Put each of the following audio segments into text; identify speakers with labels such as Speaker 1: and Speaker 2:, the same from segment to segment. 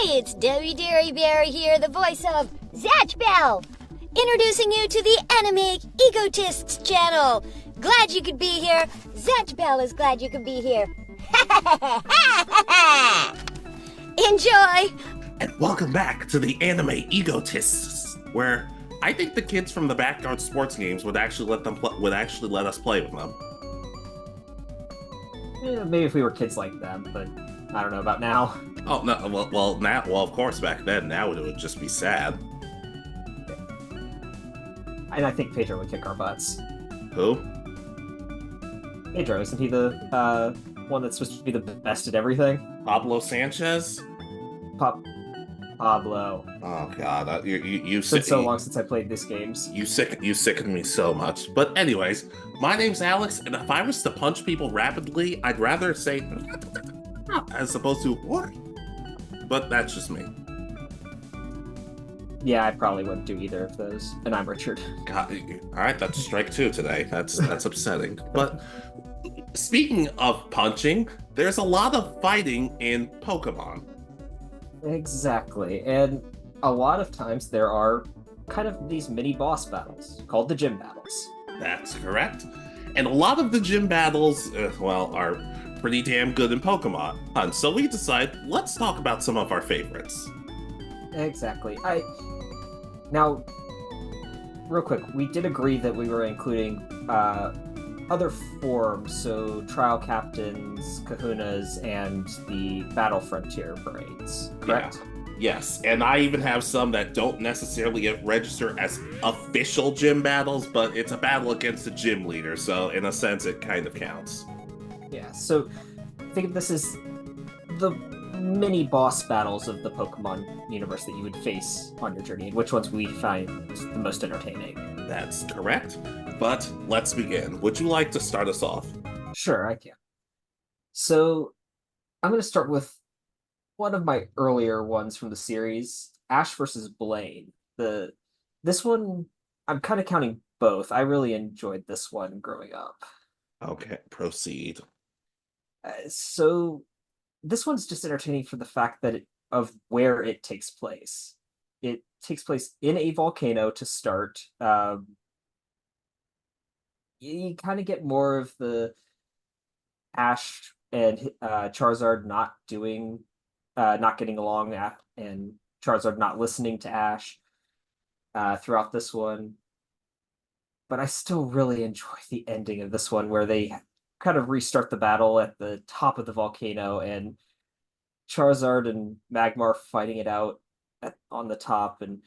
Speaker 1: Hey, it's Debbie Derry Bear here, the voice of Zatch Bell, introducing you to the Anime Egotists channel. Glad you could be here. Zatch Bell is glad you could be here. Enjoy!
Speaker 2: And welcome back to the Anime Egotists, where I think the kids from the backyard sports games would actually let us play with them.
Speaker 3: Yeah, maybe if we were kids like them, but I don't know about now.
Speaker 2: Oh no! Well, of course, back then. Now it would just be sad.
Speaker 3: And I think Pedro would kick our butts.
Speaker 2: Who?
Speaker 3: Pedro, isn't he the one that's supposed to be the best at everything?
Speaker 2: Pablo Sanchez?
Speaker 3: Pablo.
Speaker 2: Oh God, you
Speaker 3: It's been so long since I played these games.
Speaker 2: You sicken me so much. But anyways, my name's Alex, and if I was to punch people rapidly, I'd rather say as opposed to what? But that's just me.
Speaker 3: Yeah, I probably wouldn't do either of those. And I'm Richard.
Speaker 2: God, all right, that's strike two today. That's upsetting. But speaking of punching, there's a lot of fighting in Pokemon.
Speaker 3: Exactly. And a lot of times there are kind of these mini boss battles called the gym battles.
Speaker 2: That's correct. And a lot of the gym battles, are pretty damn good in Pokemon. And so we decide, let's talk about some of our favorites.
Speaker 3: Exactly. Now, real quick, we did agree that we were including other forms, so Trial Captains, Kahunas, and the Battle Frontier Parades, correct?
Speaker 2: Yeah. Yes, and I even have some that don't necessarily register as official gym battles, but it's a battle against a gym leader, so in a sense it kind of counts.
Speaker 3: Yeah, so think of this as the mini boss battles of the Pokemon universe that you would face on your journey, and which ones we find the most entertaining.
Speaker 2: That's correct. But let's begin. Would you like to start us off?
Speaker 3: Sure, I can. So I'm going to start with one of my earlier ones from the series, Ash versus Blaine. This one, I'm kind of counting both. I really enjoyed this one growing up.
Speaker 2: Okay, proceed.
Speaker 3: So this one's just entertaining for the fact that of where it takes place. It takes place in a volcano to start. You kind of get more of the Ash and Charizard not getting along, and Charizard not listening to Ash throughout this one. But I still really enjoy the ending of this one, where they kind of restart the battle at the top of the volcano, and Charizard and Magmar fighting it out on the top. And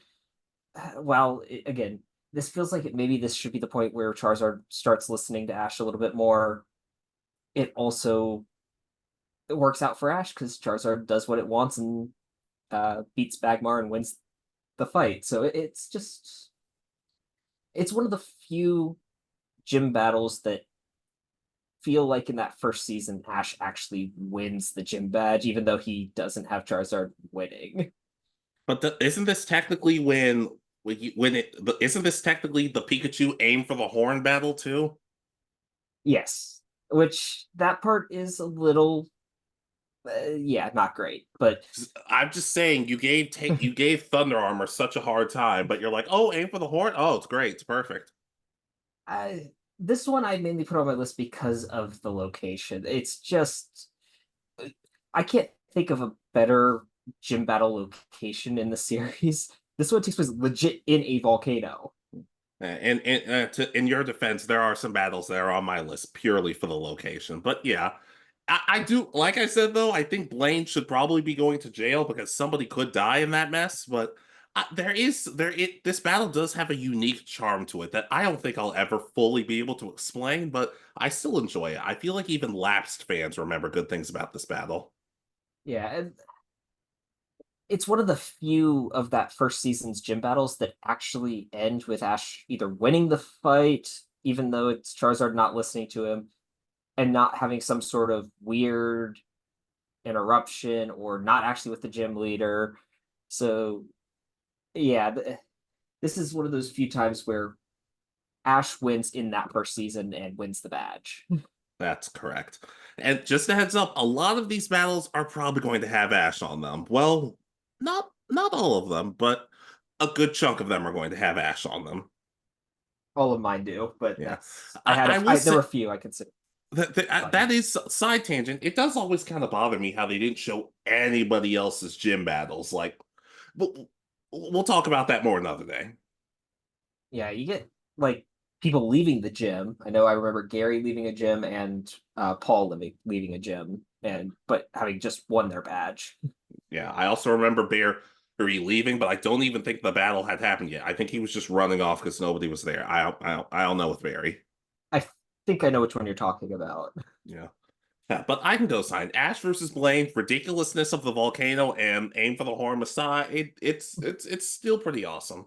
Speaker 3: again, this feels like maybe this should be the point where Charizard starts listening to Ash a little bit more. It works out for Ash because Charizard does what it wants and beats Magmar and wins the fight. So it's one of the few gym battles that feel like in that first season Ash actually wins the gym badge, even though he doesn't have Charizard winning.
Speaker 2: But isn't this technically isn't this technically the Pikachu aim for the horn battle too?
Speaker 3: Yes, which that part is a little, not great. But
Speaker 2: I'm just saying, you gave Thunder Armor such a hard time, but you're like, oh, aim for the horn. Oh, it's great, it's perfect.
Speaker 3: This one I mainly put on my list because of the location. It's just, I can't think of a better gym battle location in the series. This one takes place legit in a volcano.
Speaker 2: And in your defense, there are some battles that are on my list purely for the location. But yeah, I do, like I said, though, I think Blaine should probably be going to jail because somebody could die in that mess. But this battle does have a unique charm to it that I don't think I'll ever fully be able to explain, but I still enjoy it. I feel like even lapsed fans remember good things about this battle.
Speaker 3: Yeah, and it's one of the few of that first season's gym battles that actually end with Ash either winning the fight, even though it's Charizard not listening to him, and not having some sort of weird interruption, or not actually with the gym leader. So yeah, this is one of those few times where Ash wins in that first season and wins the badge.
Speaker 2: That's correct. And just a heads up, a lot of these battles are probably going to have Ash on them. Well, Not all of them, but a good chunk of them are going to have Ash on them.
Speaker 3: All of mine do, but
Speaker 2: Yeah,
Speaker 3: that's
Speaker 2: I will
Speaker 3: there
Speaker 2: say
Speaker 3: were a few I considered fun.
Speaker 2: that is side tangent. It does always kind of bother me how they didn't show anybody else's gym battles. Like, but we'll talk about that more another day.
Speaker 3: Yeah, you get like people leaving the gym. I know I remember Gary leaving a gym and Paul leaving a gym, and but having just won their badge.
Speaker 2: Yeah, I also remember Barry leaving, but I don't even think the battle had happened yet. I think he was just running off because nobody was there. I don't know with Barry.
Speaker 3: I think I know which one you're talking about.
Speaker 2: Yeah. Yeah, but I can go sign Ash versus Blaine, ridiculousness of the volcano, and aim for the horn Messiah. It's still pretty awesome.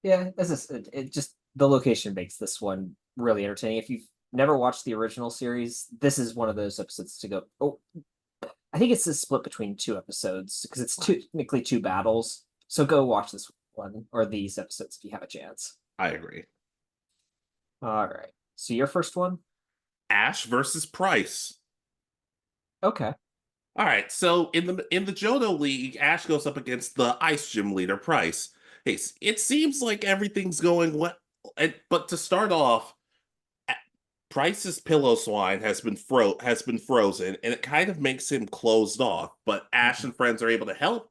Speaker 3: Yeah, this is it. Just the location makes this one really entertaining. If you've never watched the original series, this is one of those episodes to go. Oh, I think it's a split between two episodes because it's technically two battles. So go watch this one or these episodes if you have a chance.
Speaker 2: I agree.
Speaker 3: All right. So your first one?
Speaker 2: Ash versus Pryce.
Speaker 3: Okay.
Speaker 2: All right, so in the Johto League, Ash goes up against the Ice Gym leader, Pryce. Hey, it seems like everything's going well, but to start off, Pryce's pillow swine has been frozen, and it kind of makes him closed off. But Ash and friends are able to help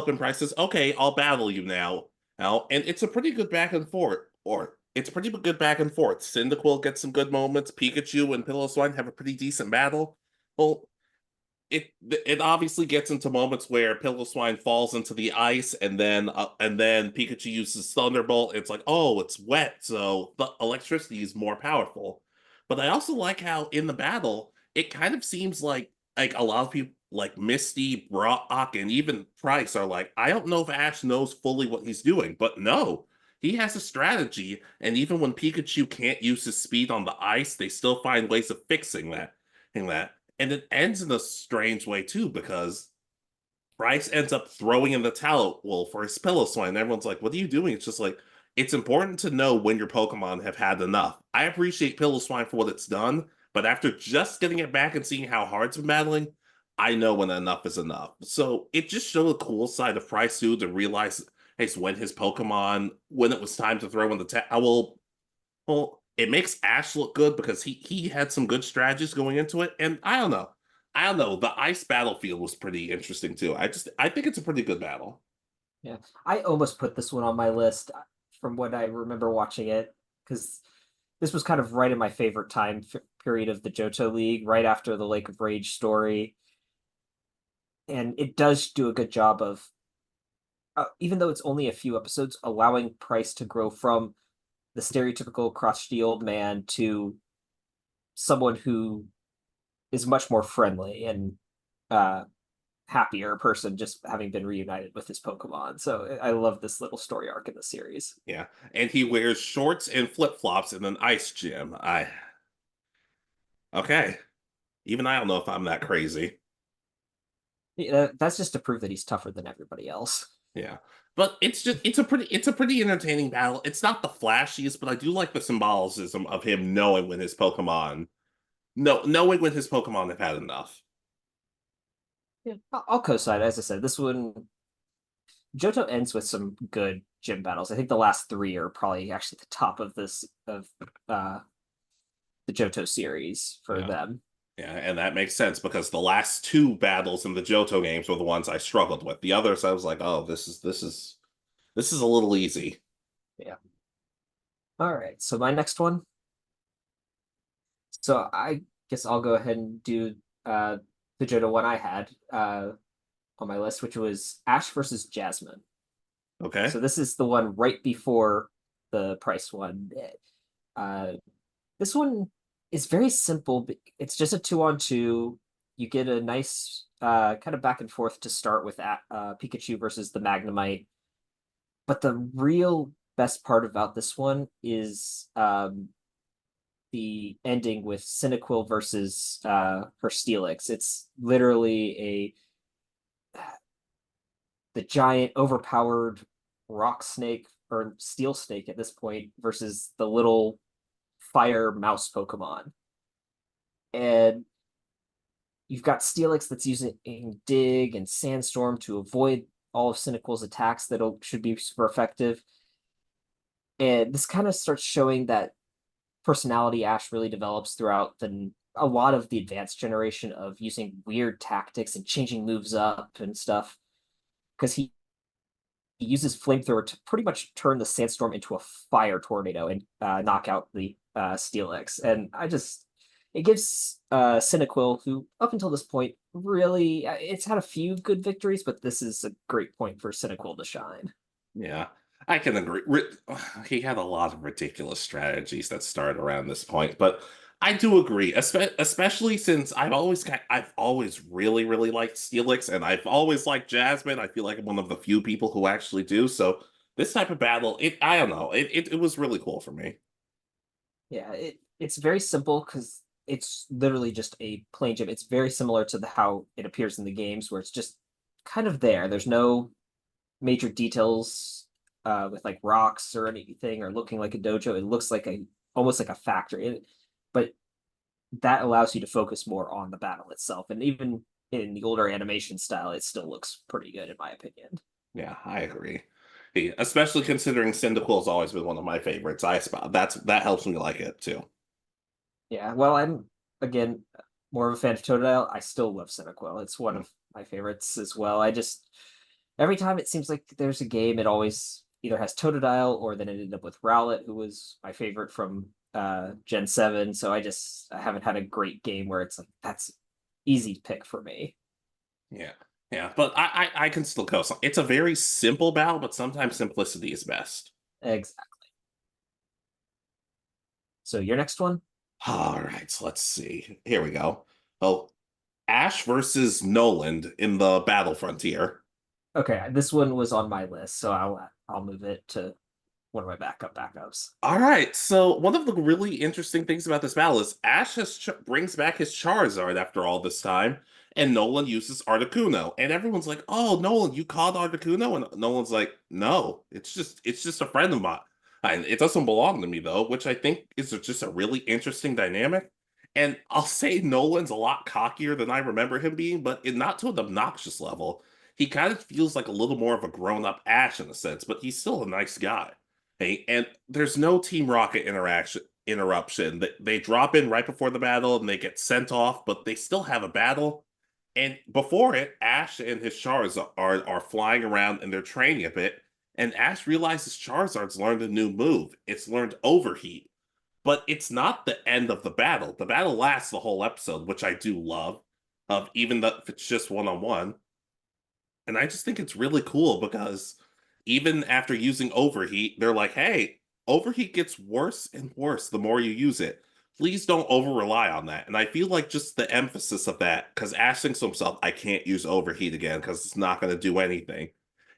Speaker 2: him. Pryce says, "Okay, I'll battle you now," and it's a pretty good back and forth. Or it's pretty good back and forth. Cyndaquil gets some good moments. Pikachu and Pillow Swine have a pretty decent battle. Well, it obviously gets into moments where Pillow falls into the ice, and then Pikachu uses Thunderbolt. It's like, oh, it's wet, so the electricity is more powerful. But I also like how in the battle it kind of seems like a lot of people like Misty, Brock, and even Pryce are like, I don't know if Ash knows fully what he's doing, but no. He has a strategy, and even when Pikachu can't use his speed on the ice, they still find ways of fixing that. And it ends in a strange way too, because Bryce ends up throwing in the towel for his pillow swine. And everyone's like, what are you doing? It's just like, it's important to know when your Pokemon have had enough. I appreciate Pillow Swine for what it's done, but after just getting it back and seeing how hard it's been battling, I know when enough is enough. So it just showed a cool side of Pryce too, to realize, hey, so when his Pokemon, when it was time to throw in the towel, well, it makes Ash look good because he had some good strategies going into it, and I don't know. I don't know. The ice battlefield was pretty interesting too. I think it's a pretty good battle.
Speaker 3: Yeah. I almost put this one on my list from what I remember watching it because this was kind of right in my favorite time period of the Johto League, right after the Lake of Rage story. And it does do a good job of, even though it's only a few episodes, allowing Pryce to grow from the stereotypical crotchety old man to someone who is much more friendly and uh, happier person just having been reunited with his Pokemon. So I love this little story arc in the series.
Speaker 2: Yeah, and he wears shorts and flip flops in an ice gym. I okay. Even I don't know if I'm that crazy.
Speaker 3: Yeah, that's just to prove that he's tougher than everybody else.
Speaker 2: Yeah. But it's a pretty entertaining battle. It's not the flashiest, but I do like the symbolism of him knowing when his Pokemon no knowing when his Pokemon have had enough.
Speaker 3: Yeah, I'll co-sign. As I said, this one Johto ends with some good gym battles. I think the last three are probably actually the top of this of uh the Johto series for
Speaker 2: Yeah.
Speaker 3: them.
Speaker 2: Yeah, and that makes sense because the last two battles in the Johto games were the ones I struggled with. The others I was like, oh, this is a little easy.
Speaker 3: Yeah. All right. So my next one. So I guess I'll go ahead and do the Johto one I had on my list, which was Ash versus Jasmine.
Speaker 2: Okay.
Speaker 3: So this is the one right before the Pryce one. Uh, this one is very simple. It's just a 2-on-2. You get a nice kind of back and forth to start with Pikachu versus the Magnemite. But the real best part about this one is the ending with Cyndaquil versus her Steelix. It's literally the giant overpowered rock snake or steel snake at this point versus the little fire mouse Pokemon. And you've got Steelix that's using Dig and Sandstorm to avoid all of Cynical's attacks that should be super effective. And this kind of starts showing that personality Ash really develops throughout a lot of the advanced generation of using weird tactics and changing moves up and stuff. Because he uses Flamethrower to pretty much turn the Sandstorm into a fire tornado and knock out the Steelix. And it gives Cyndaquil, who up until this point really, it's had a few good victories, but this is a great point for Cyndaquil to shine.
Speaker 2: Yeah, I can agree. He had a lot of ridiculous strategies that started around this point, but I do agree, especially since I've always really, really liked Steelix, and I've always liked Jasmine. I feel like I'm one of the few people who actually do. So this type of battle, I don't know, it was really cool for me.
Speaker 3: Yeah, it's very simple because it's literally just a plain gym. It's very similar to how it appears in the games, where it's just kind of there. There's no major details with like rocks or anything or looking like a dojo. It looks like almost like a factory, but that allows you to focus more on the battle itself. And even in the older animation style, it still looks pretty good in my opinion.
Speaker 2: Yeah, I agree. Especially considering Cyndaquil's always been one of my favorites. That helps me like it too.
Speaker 3: Yeah, well, I'm again more of a fan of Totodile. I still love Cyndaquil. It's one of my favorites as well. Every time it seems like there's a game, it always either has Totodile or then it ended up with Rowlet, who was my favorite from Gen 7. So I haven't had a great game where it's like that's easy to pick for me.
Speaker 2: Yeah. Yeah, but I can still go. It's a very simple battle, but sometimes simplicity is best.
Speaker 3: Exactly. So your next one?
Speaker 2: All right, so let's see. Here we go. Oh, Ash versus Noland in the Battle Frontier.
Speaker 3: Okay, this one was on my list, so I'll move it to one of my backups.
Speaker 2: All right, so one of the really interesting things about this battle is Ash brings back his Charizard after all this time, and Noland uses Articuno, and everyone's like, "Oh, Noland, you called Articuno?" And Noland's like, "No, it's just a friend of mine, and it doesn't belong to me though," which I think is just a really interesting dynamic. And I'll say Noland's a lot cockier than I remember him being, but not to an obnoxious level. He kind of feels like a little more of a grown-up Ash in a sense, but he's still a nice guy. Hey, and there's no Team Rocket interruption. They drop in right before the battle and they get sent off, but they still have a battle. And before it, Ash and his Charizard are flying around and they're training a bit. And Ash realizes Charizard's learned a new move. It's learned Overheat. But it's not the end of the battle. The battle lasts the whole episode, which I do love, of even if it's just one-on-one. And I just think it's really cool because even after using Overheat, they're like, hey, Overheat gets worse and worse the more you use it. Please don't over rely on that. And I feel like just the emphasis of that, because Ash thinks to himself, I can't use Overheat again because it's not going to do anything.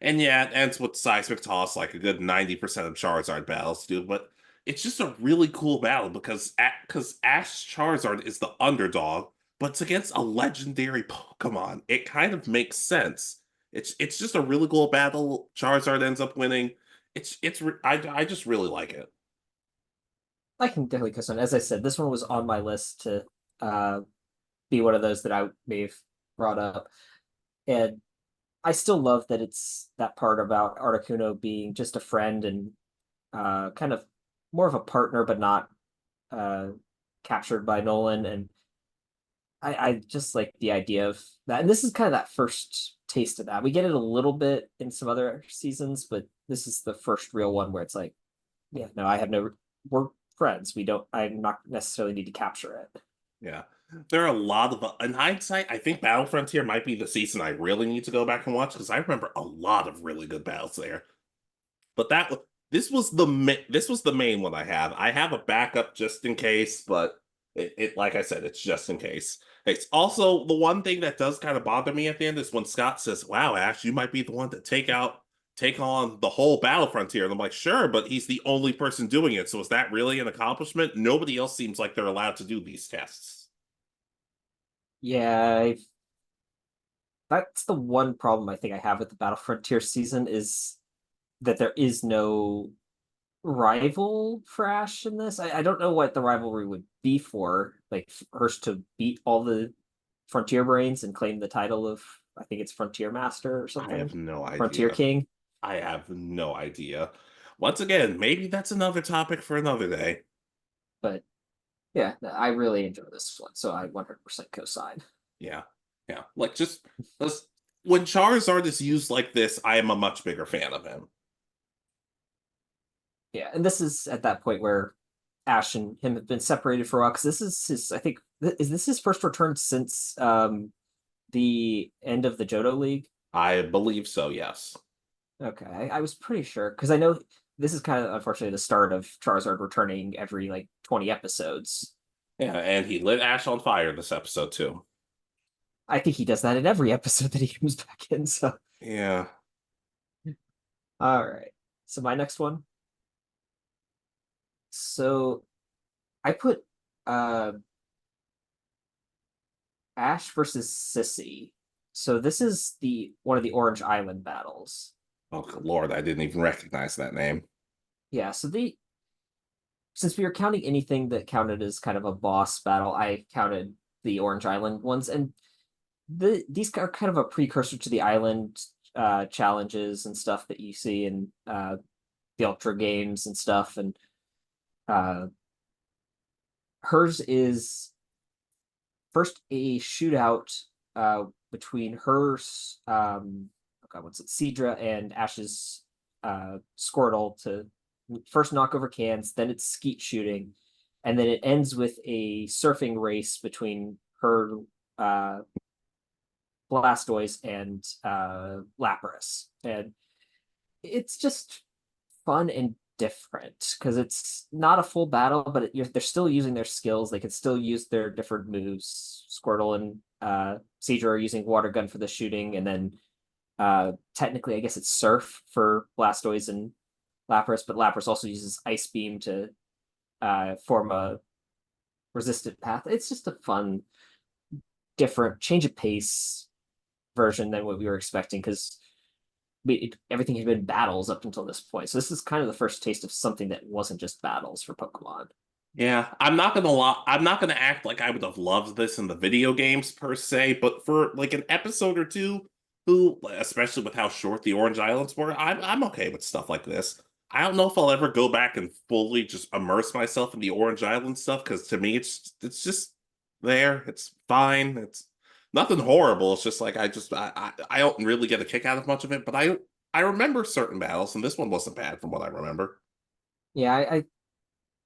Speaker 2: And yeah, it ends with Seismic Toss, like a good 90% of Charizard battles do, but it's just a really cool battle because Ash Charizard is the underdog, but it's against a legendary Pokemon. It kind of makes sense. It's just a really cool battle. Charizard ends up winning. I just really like it.
Speaker 3: I can definitely cuss on. As I said, this one was on my list to be one of those that I may have brought up, and I still love that it's that part about Articuno being just a friend and kind of more of a partner, but not uh, captured by Nolan. And I just like the idea of that. And this is kind of that first taste of that. We get it a little bit in some other seasons, but this is the first real one where it's like, yeah, no, we're friends. I'm not necessarily need to capture it.
Speaker 2: Yeah. There are a lot of, in hindsight, I think Battle Frontier might be the season I really need to go back and watch because I remember a lot of really good battles there. But this was the main one I have. I have a backup just in case, but it like I said, it's just in case. It's also the one thing that does kind of bother me at the end is when Scott says, "Wow, Ash, you might be the one to take on the whole Battle Frontier." And I'm like, "Sure, but he's the only person doing it. So is that really an accomplishment? Nobody else seems like they're allowed to do these tests."
Speaker 3: Yeah, that's the one problem I think I have with the Battle Frontier season is that there is no rival for Ash in this. I don't know what the rivalry would be for, like first to beat all the Frontier Brains and claim the title of, I think it's Frontier Master or
Speaker 2: I
Speaker 3: something.
Speaker 2: have no
Speaker 3: Frontier
Speaker 2: idea.
Speaker 3: King.
Speaker 2: I have no idea. Once again, maybe that's another topic for another day.
Speaker 3: But yeah, I really enjoy this one, so I 100% co-sign.
Speaker 2: Yeah. Yeah. Like just when Charizard is used like this, I am a much bigger fan of him.
Speaker 3: Yeah, and this is at that point where Ash and him have been separated for a while, because this is his, I think, is this his first return since the end of the Johto League?
Speaker 2: I believe so, yes.
Speaker 3: Okay, I was pretty sure, because I know this is kind of unfortunately the start of Charizard returning every like 20 episodes.
Speaker 2: Yeah, and he lit Ash on fire this episode too.
Speaker 3: I think he does that in every episode that he comes back in. So,
Speaker 2: Yeah.
Speaker 3: all right. So my next one. So I put uh Ash versus Cissy. So this is the one of the Orange Island battles.
Speaker 2: Oh Lord, I didn't even recognize that name.
Speaker 3: Yeah, so since we were counting anything that counted as kind of a boss battle, I counted the Orange Island ones, and these are kind of a precursor to the island challenges and stuff that you see in the Ultra games and stuff. And uh, hers is first a shootout between hers, oh God, what's it, Cedra and Ash's Squirtle to first knock over cans, then it's skeet shooting, and then it ends with a surfing race between her Blastoise and Lapras. And it's just fun and different because it's not a full battle, but they're still using their skills. They can still use their different moves. Squirtle and Cedra are using Water Gun for the shooting, and then technically, I guess it's Surf for Blastoise and Lapras, but Lapras also uses Ice Beam to form a resistant path. It's just a fun, different change of pace version than what we were expecting, because everything had been battles up until this point. So this is kind of the first taste of something that wasn't just battles for Pokemon.
Speaker 2: Yeah, I'm not gonna lie. I'm not gonna act like I would have loved this in the video games per se, but for like an episode or two, especially with how short the Orange Islands were, I'm okay with stuff like this. I don't know if I'll ever go back and fully just immerse myself in the Orange Island stuff because to me it's just there. It's fine. It's nothing horrible. It's just like I don't really get a kick out of much of it, but I remember certain battles, and this one wasn't bad from what I remember.
Speaker 3: Yeah, I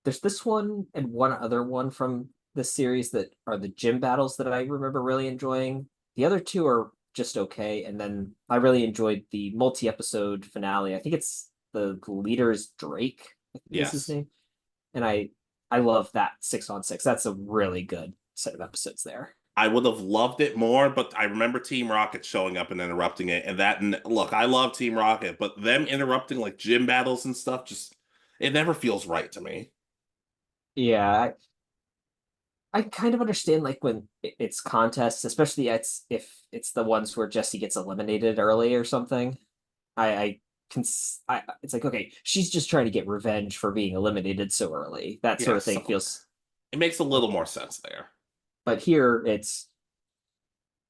Speaker 3: there's this one and one other one from the series that are the gym battles that I remember really enjoying. The other two are just okay, and then I really enjoyed the multi-episode finale. I think it's the leader is Drake, I think is his
Speaker 2: Yes.
Speaker 3: name, and I love that 6-on-6. That's a really good set of episodes there.
Speaker 2: I would have loved it more, but I remember Team Rocket showing up and interrupting it. And look, I love Team Rocket, but them interrupting like gym battles and stuff, just it never feels right to me.
Speaker 3: Yeah, I kind of understand like when it's contests, especially if it's the ones where Jesse gets eliminated early or something. I can it's like, okay, she's just trying to get revenge for being eliminated so early. That sort
Speaker 2: Yeah,
Speaker 3: of thing
Speaker 2: so
Speaker 3: feels.
Speaker 2: it makes a little more sense there.
Speaker 3: But here it's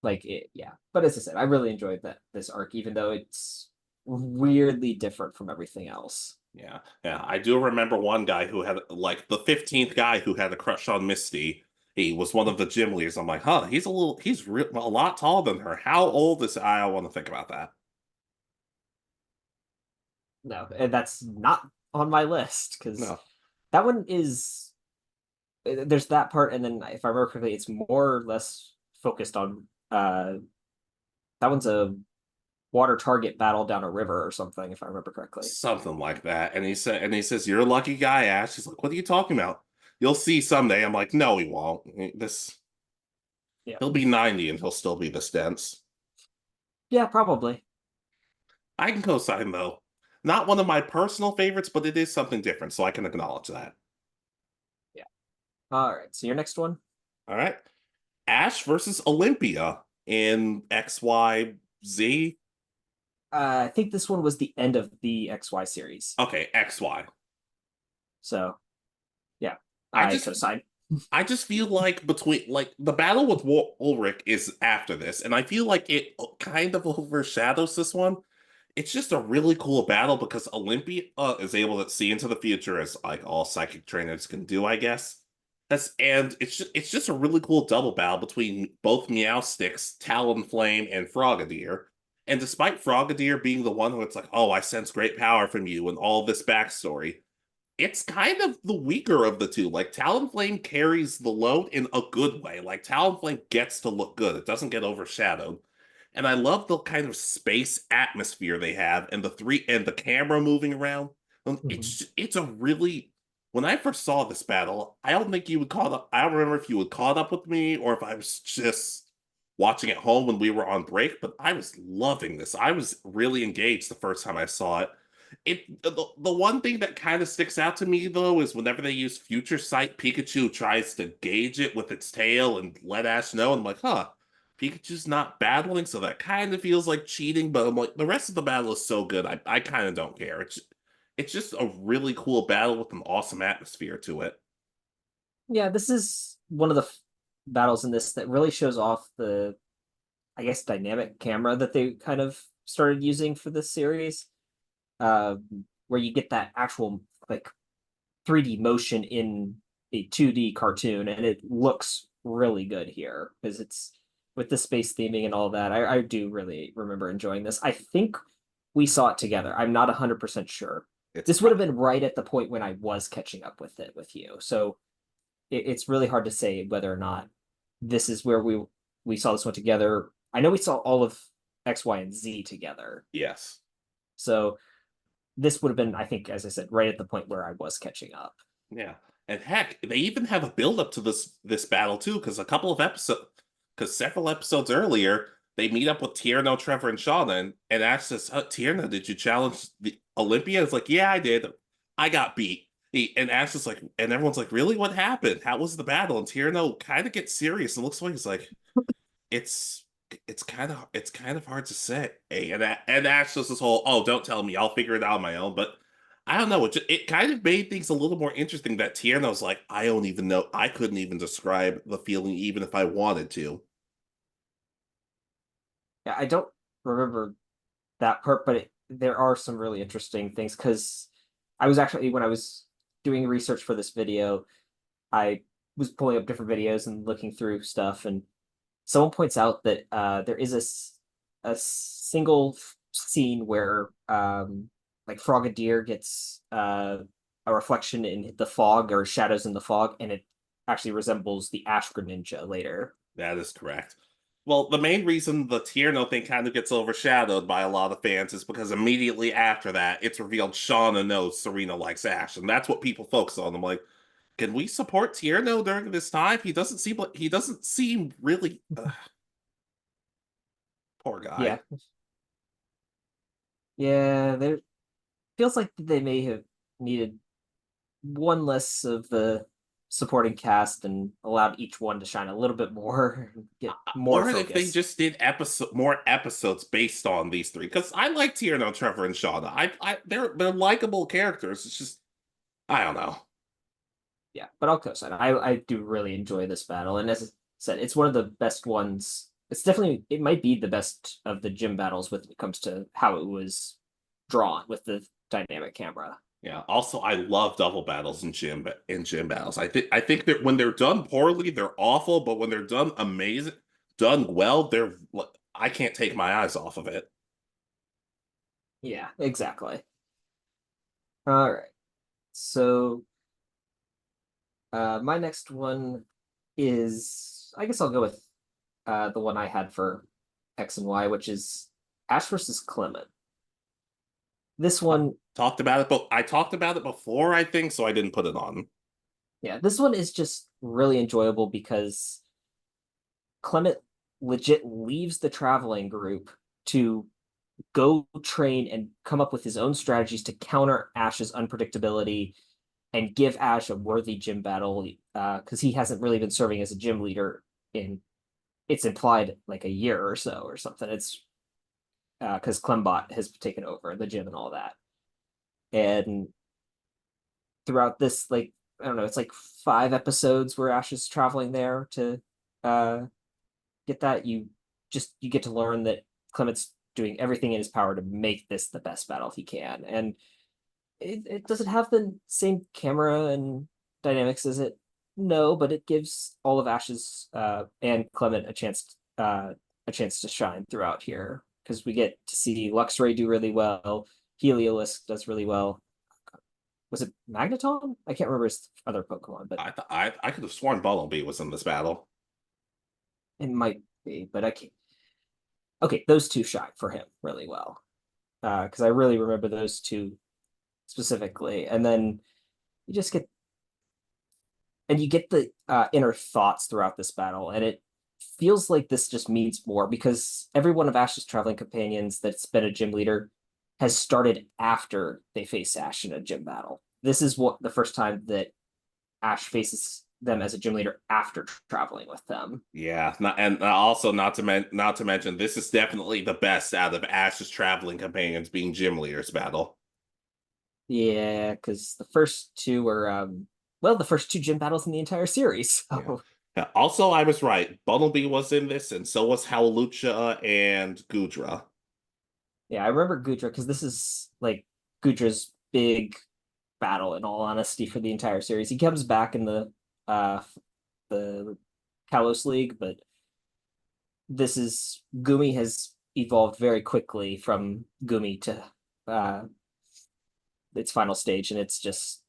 Speaker 3: like yeah. But as I said, I really enjoyed this arc, even though it's weirdly different from everything else.
Speaker 2: Yeah, yeah. I do remember one guy who had like the 15th guy who had a crush on Misty. He was one of the gym leaders. I'm like, huh, he's a lot taller than her. How old is I don't want to think about that.
Speaker 3: No, and that's not on my list because
Speaker 2: No.
Speaker 3: that one is there's that part, and then if I remember correctly, it's more or less focused on that one's a water target battle down a river or something, if I remember correctly.
Speaker 2: Something like that. And he says, "You're a lucky guy, Ash." He's like, "What are you talking about? You'll see someday." I'm like, "No, he won't.
Speaker 3: Yeah.
Speaker 2: He'll be 90 and he'll still be this dense."
Speaker 3: Yeah, probably.
Speaker 2: I can co-sign though. Not one of my personal favorites, but it is something different, so I can acknowledge that.
Speaker 3: Yeah. All right. So your next one?
Speaker 2: All right. Ash versus Olympia in XYZ.
Speaker 3: I think this one was the end of the XY series.
Speaker 2: Okay, XY.
Speaker 3: So yeah,
Speaker 2: I
Speaker 3: I
Speaker 2: just
Speaker 3: co-sign.
Speaker 2: I just feel like between like the battle with Ulrich is after this, and I feel like it kind of overshadows this one. It's just a really cool battle because Olympia is able to see into the future as like all psychic trainers can do, I guess. And it's just a really cool double battle between both Meowsticks, Talonflame, and Frogadier. And despite Frogadier being the one who it's like, oh, I sense great power from you and all this backstory, it's kind of the weaker of the two. Like Talonflame carries the load in a good way. Like Talonflame gets to look good. It doesn't get overshadowed. And I love the kind of space atmosphere they have and the camera moving around.
Speaker 3: Mhm.
Speaker 2: It's a really when I first saw this battle, I don't think you would caught up. I don't remember if you would caught up with me or if I was just watching at home when we were on break, but I was loving this. I was really engaged the first time I saw it. The one thing that kind of sticks out to me though is whenever they use Future Sight, Pikachu tries to gauge it with its tail and let Ash know. I'm like, huh, Pikachu's not battling, so that kind of feels like cheating. But I'm like, the rest of the battle is so good, I kind of don't care. It's just a really cool battle with an awesome atmosphere to it.
Speaker 3: Yeah, this is one of the battles in this that really shows off the, I guess, dynamic camera that they kind of started using for this series, uh, where you get that actual like 3D motion in a 2D cartoon, and it looks really good here because it's with the space theming and all that. I do really remember enjoying this. I think we saw it together. I'm not 100% sure.
Speaker 2: It's
Speaker 3: This would have
Speaker 2: pro-
Speaker 3: been right at the point when I was catching up with it with you. So it's really hard to say whether or not this is where we saw this one together. I know we saw all of X, Y, and Z together.
Speaker 2: yes.
Speaker 3: So this would have been, I think, as I said, right at the point where I was catching up.
Speaker 2: Yeah. And heck, they even have a build up to this battle too, because several episodes earlier, they meet up with Tierno, Trevor, and Shauna, and Ash says, Tierno, did you challenge the Olympia? It's like, yeah, I did. I got beat. And Ash is like, and everyone's like, really? What happened? How was the battle? And Tierno kind of gets serious and looks like he's like, it's it's kind of hard to say. And Ash does this whole, oh, don't tell me, I'll figure it out on my own. But I don't know. It kind of made things a little more interesting that Tierno's like, I don't even know. I couldn't even describe the feeling even if I wanted to.
Speaker 3: Yeah, I don't remember that part, but there are some really interesting things because I was actually, when I was doing research for this video, I was pulling up different videos and looking through stuff, and someone points out that there is a single scene where like Frogadier gets a reflection in the fog or shadows in the fog, and it actually resembles the Ash Greninja later.
Speaker 2: That is correct. Well, the main reason the Tierno thing kind of gets overshadowed by a lot of fans is because immediately after that, it's revealed Shauna knows Serena likes Ash, and that's what people focus on. I'm like, can we support Tierno during this time? He doesn't seem really poor guy.
Speaker 3: Yeah, yeah, there feels like they may have needed one less of the supporting cast and allowed each one to shine a little bit more, get more
Speaker 2: Or if they
Speaker 3: focus.
Speaker 2: just did more episodes based on these three, because I like Tierno, Trevor, and Shauna. They're likable characters. It's just I don't know.
Speaker 3: Yeah, but I'll co-sign. I do really enjoy this battle, and as I said, it's one of the best ones. It's definitely, it might be the best of the gym battles when it comes to how it was drawn with the dynamic camera.
Speaker 2: Yeah. Also, I love double battles in gym battles. I think that when they're done poorly, they're awful, but when they're done amazing, done well, I can't take my eyes off of it.
Speaker 3: Yeah, exactly. All right. So my next one is, I guess I'll go with the one I had for X and Y, which is Ash versus Clement. This one,
Speaker 2: Talked about it, but I talked about it before, I think, so I didn't put it on.
Speaker 3: yeah, this one is just really enjoyable because Clement legit leaves the traveling group to go train and come up with his own strategies to counter Ash's unpredictability and give Ash a worthy gym battle because he hasn't really been serving as a gym leader in, it's implied, like a year or so or something. It's because Clembot has taken over the gym and all that. And throughout this, like, I don't know, it's like 5 episodes where Ash is traveling there to uh get that. You get to learn that Clement's doing everything in his power to make this the best battle he can. And it doesn't have the same camera and dynamics as it. No, but it gives all of Ash's and Clement a chance to shine throughout here because we get to see Luxray do really well, Heliolisk does really well. Was it Magneton? I can't remember his other Pokemon, but
Speaker 2: I could have sworn Bumblebee was in this battle.
Speaker 3: it might be, but I can't. Okay, those two shine for him really well because I really remember those two specifically, and then you just get you get the inner thoughts throughout this battle, and it feels like this just means more because every one of Ash's traveling companions that's been a gym leader has started after they face Ash in a gym battle. This is what the first time that Ash faces them as a gym leader after traveling with them.
Speaker 2: Yeah, and also not to mention this is definitely the best out of Ash's traveling companions being gym leaders battle.
Speaker 3: Yeah, because the first two were well, the first two gym battles in the entire series. So.
Speaker 2: Yeah. Yeah, also, I was right. Bumblebee was in this, and so was Howlucha and Gudra.
Speaker 3: Yeah, I remember Gudra because this is like Gudra's big battle in all honesty for the entire series. He comes back in the Kalos League, but this is Gumi has evolved very quickly from Gumi to its final stage, and it's just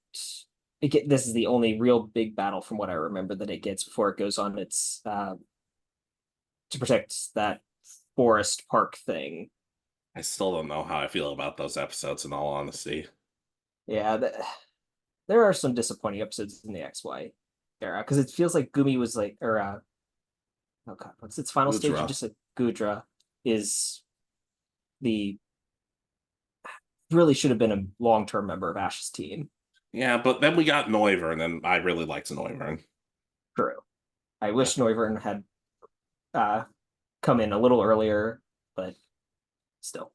Speaker 3: this is the only real big battle from what I remember that it gets before it goes on its to protect that forest park thing.
Speaker 2: I still don't know how I feel about those episodes, in all honesty.
Speaker 3: Yeah, there are some disappointing episodes in the XY era because it feels like Gumi was like, or oh god, what's its final stage?
Speaker 2: Gudra.
Speaker 3: Just like Gudra is the really should have been a long-term member of Ash's team.
Speaker 2: Yeah, but then we got Noivern, and I really liked Noivern.
Speaker 3: True. I
Speaker 2: Yeah.
Speaker 3: wish Noivern had come in a little earlier, but still.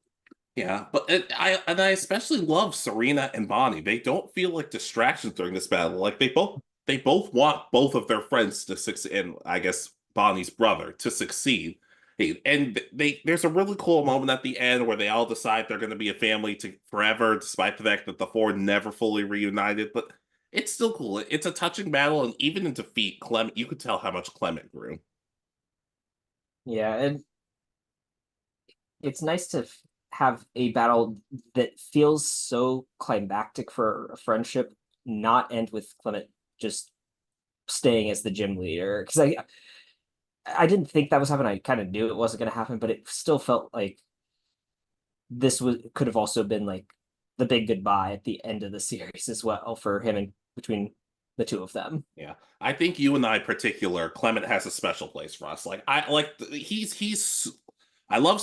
Speaker 2: Yeah, but I especially love Serena and Bonnie. They don't feel like distractions during this battle. Like they both want both of their friends to succeed, and I guess Bonnie's brother to succeed. And there's a really cool moment at the end where they all decide they're going to be a family to forever, despite the fact that the four never fully reunited. But it's still cool. It's a touching battle, and even in defeat, Clement, you could tell how much Clement grew.
Speaker 3: Yeah, and it's nice to have a battle that feels so climactic for a friendship not end with Clement just staying as the gym leader because I didn't think that was happening. I kind of knew it wasn't going to happen, but it still felt like this could have also been like the big goodbye at the end of the series as well for him and between the two of them.
Speaker 2: Yeah, I think you and I, in particular, Clement has a special place for us. Like I like he's I love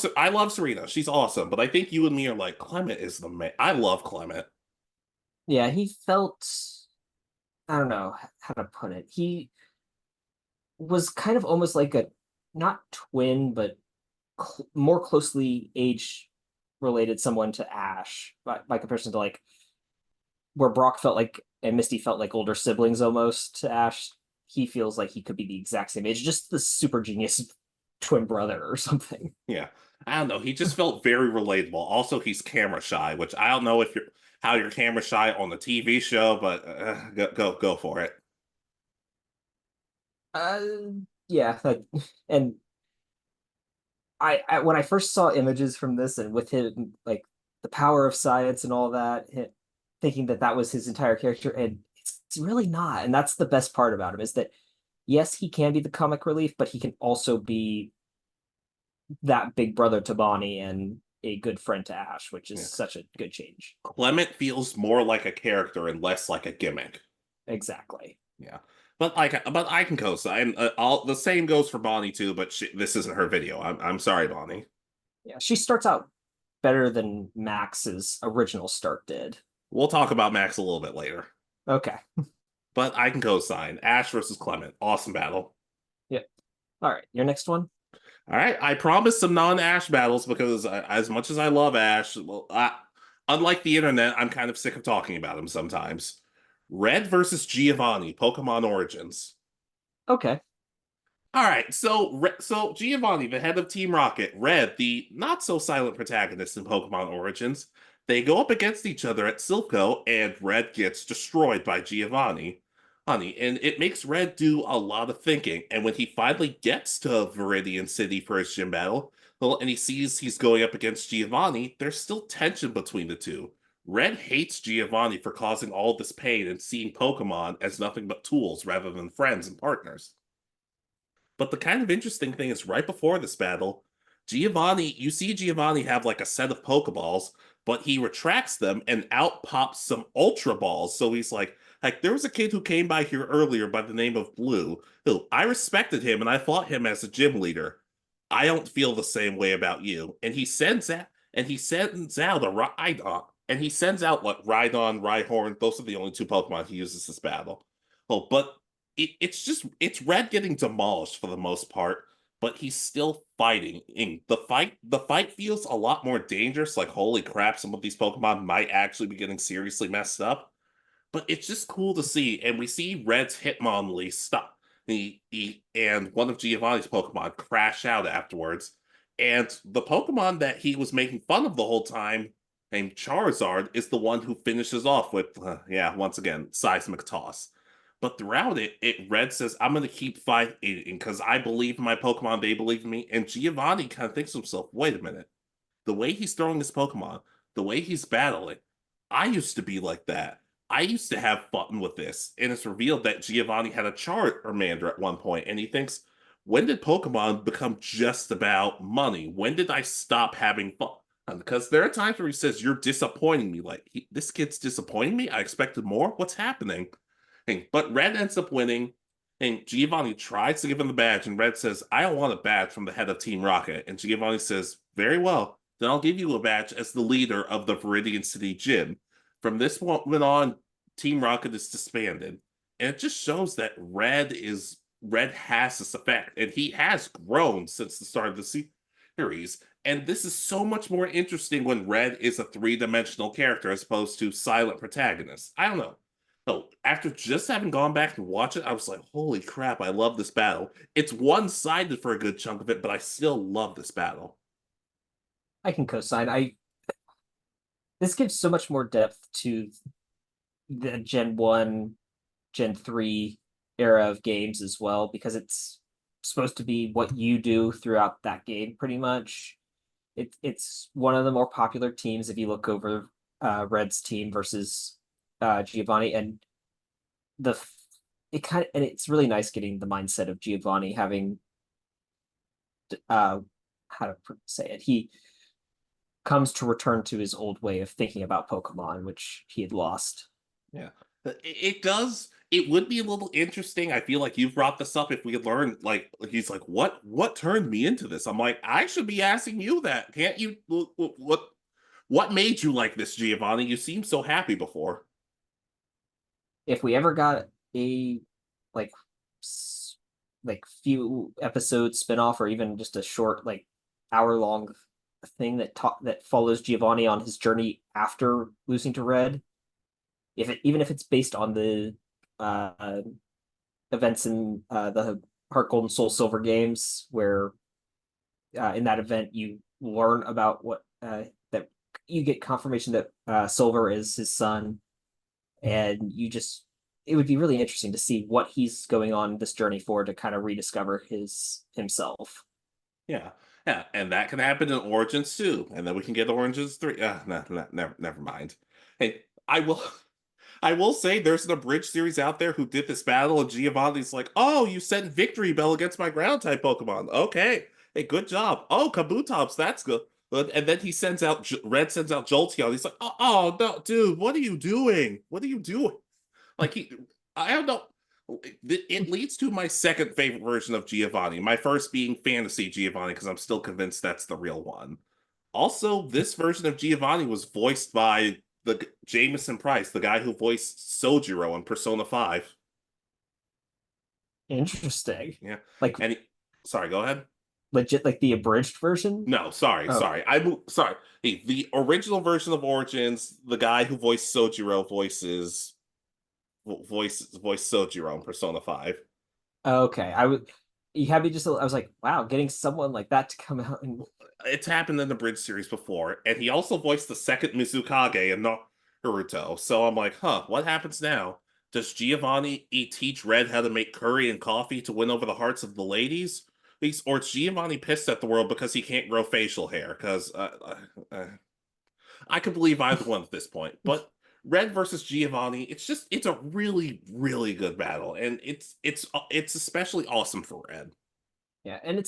Speaker 2: Serena. She's awesome, but I think you and me are like Clement is the man. I love Clement.
Speaker 3: Yeah, he felt I don't know how to put it. He was kind of almost like a not twin, but more closely age related someone to Ash by comparison to like where Brock felt like and Misty felt like older siblings almost to Ash. He feels like he could be the exact same age, just the super genius twin brother or something.
Speaker 2: Yeah, I don't know. He just felt very relatable. Also, he's camera shy, which I don't know if you're how you're camera shy on the TV show, but go for it.
Speaker 3: Uh, yeah, and I when I first saw images from this and with him like the power of science and all that, thinking that that was his entire character, and it's really not. And that's the best part about him is that yes, he can be the comic relief, but he can also be that big brother to Bonnie and a good friend to Ash, which is such a good change.
Speaker 2: Clement feels more like a character and less like a gimmick.
Speaker 3: Exactly.
Speaker 2: Yeah. But I can co-sign. All the same goes for Bonnie too, but this isn't her video. I'm sorry, Bonnie.
Speaker 3: Yeah, she starts out better than Max's original start did.
Speaker 2: We'll talk about Max a little bit later.
Speaker 3: Okay.
Speaker 2: But I can co-sign. Ash versus Clement. Awesome battle.
Speaker 3: Yep. All right, your next one.
Speaker 2: All right. I promised some non-Ash battles because as much as I love Ash, well, unlike the internet, I'm kind of sick of talking about him sometimes. Red versus Giovanni, Pokemon Origins.
Speaker 3: Okay.
Speaker 2: All right, so Giovanni, the head of Team Rocket, Red, the not so silent protagonist in Pokemon Origins, they go up against each other at Silco, and Red gets destroyed by Giovanni. And it makes Red do a lot of thinking. And when he finally gets to Viridian City for his gym battle, well, and he sees he's going up against Giovanni, there's still tension between the two. Red hates Giovanni for causing all this pain and seeing Pokemon as nothing but tools rather than friends and partners. But the kind of interesting thing is right before this battle, you see Giovanni have like a set of Pokeballs, but he retracts them and out pops some Ultra Balls. So he's like, there was a kid who came by here earlier by the name of Blue, who I respected him and I fought him as a gym leader. I don't feel the same way about you. And he sends out a Rhydon. And he sends out what Rhydon, Rhyhorn, those are the only two Pokemon he uses this battle. Oh, but it's Red getting demolished for the most part, but he's still fighting. In the fight feels a lot more dangerous. Like, holy crap, some of these Pokemon might actually be getting seriously messed up. But it's just cool to see, and we see Red's Hitmonlee stop. And one of Giovanni's Pokemon crash out afterwards. And the Pokemon that he was making fun of the whole time, named Charizard, is the one who finishes off with, once again, Seismic Toss. But throughout it Red says, I'm going to keep fighting because I believe in my Pokemon, they believe in me. And Giovanni kind of thinks to himself, wait a minute. The way he's throwing his Pokemon, the way he's battling, I used to be like that. I used to have fun with this. And it's revealed that Giovanni had a Charmander at one point, and he thinks, when did Pokemon become just about money? When did I stop having fun? Because there are times where he says, you're disappointing me. Like, this kid's disappointing me? I expected more? What's happening? But Red ends up winning, and Giovanni tries to give him the badge, and Red says, I don't want a badge from the head of Team Rocket. And Giovanni says, very well, then I'll give you a badge as the leader of the Viridian City Gym. From this moment on, Team Rocket is disbanded. And it just shows that Red has this effect, and he has grown since the start of the series. And this is so much more interesting when Red is a three-dimensional character as opposed to silent protagonist. I don't know. So after just having gone back and watched it, I was like, holy crap, I love this battle. It's one-sided for a good chunk of it, but I still love this battle.
Speaker 3: I can co-sign. This gives so much more depth to the Gen 1, Gen 3 era of games as well, because it's supposed to be what you do throughout that game, pretty much. It's one of the more popular teams if you look over Red's team versus Giovanni, and it's really nice getting the mindset of Giovanni having how to say it. He comes to return to his old way of thinking about Pokemon, which he had lost.
Speaker 2: Yeah, it does. It would be a little interesting. I feel like you've brought this up. If we could learn, like, he's like, what turned me into this? I'm like, I should be asking you that. Can't you? What made you like this, Giovanni? You seemed so happy before.
Speaker 3: If we ever got a like few episodes spinoff, or even just a short hour-long thing that follows Giovanni on his journey after losing to Red, even if it's based on the events in the Heart Gold and Soul Silver games, where in that event you learn about what that you get confirmation that Silver is his son, and it would be really interesting to see what he's going on this journey for, to kind of rediscover himself.
Speaker 2: Yeah. Yeah, and that can happen in Origins too, and then we can get Origins 3. Never mind. Hey, I will say there's an abridged series out there who did this battle, and Giovanni's like, oh, you sent Victory Bell against my ground type Pokemon. Okay. Hey, good job. Oh, Kabutops, that's good. And then Red sends out Jolteon. He's like, oh no, dude, what are you doing? What are you doing? Like, I don't know. It leads to my second favorite version of Giovanni, my first being Fantasy Giovanni, because I'm still convinced that's the real one. Also, this version of Giovanni was voiced by the Jameson Pryce, the guy who voiced Sojiro in Persona 5.
Speaker 3: Interesting.
Speaker 2: Yeah.
Speaker 3: And
Speaker 2: sorry, go ahead.
Speaker 3: Legit, like the abridged version?
Speaker 2: No, sorry. I'm sorry. Hey, the original version of Origins, the guy who voiced Sojiro voices voice Sojiro in Persona 5.
Speaker 3: Okay, you had me just. I was like, wow, getting someone like that to come out and
Speaker 2: It's happened in the Bridge series before, and he also voiced the second Mizukage in Naruto. So I'm like, huh, what happens now? Does Giovanni teach Red how to make curry and coffee to win over the hearts of the ladies? Or is Giovanni pissed at the world because he can't grow facial hair? Because I could believe either one at this point. But Red versus Giovanni, it's a really, really good battle, and it's especially awesome for Red.
Speaker 3: yeah, and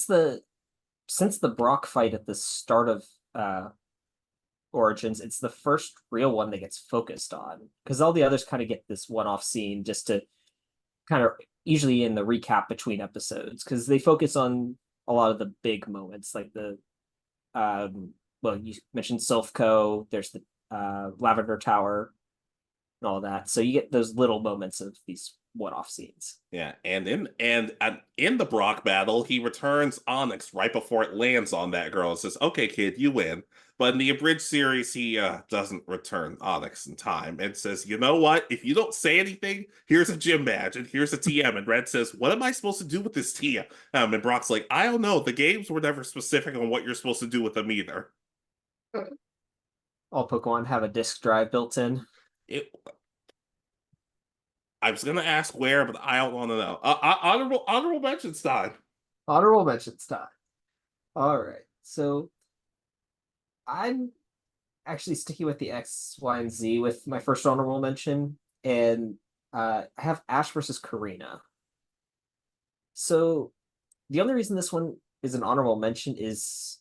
Speaker 3: since the Brock fight at the start of Origins, it's the first real one that gets focused on because all the others kind of get this one-off scene just to kind of usually in the recap between episodes because they focus on a lot of the big moments like the well, you mentioned Silphco, there's the Lavender Tower and all that, so you get those little moments of these one-off scenes.
Speaker 2: Yeah, and in the Brock battle, he returns Onyx right before it lands on that girl and says, "Okay, kid, you win." But in the abridged series, he doesn't return Onyx in time and says, "You know what? If you don't say anything, here's a gym badge and here's a TM." And Red says, "What am I supposed to do with this TM?" And Brock's like, "I don't know. The games were never specific on what you're supposed to do with them either."
Speaker 3: All Pokemon have a disk drive built in.
Speaker 2: It, I was gonna ask where, but I don't want to know. Honorable mentions time.
Speaker 3: Honorable mentions time. All right, so I'm actually sticking with the X, Y, and Z with my first honorable mention, and I have Ash versus Korrina. So the only reason this one is an honorable mention is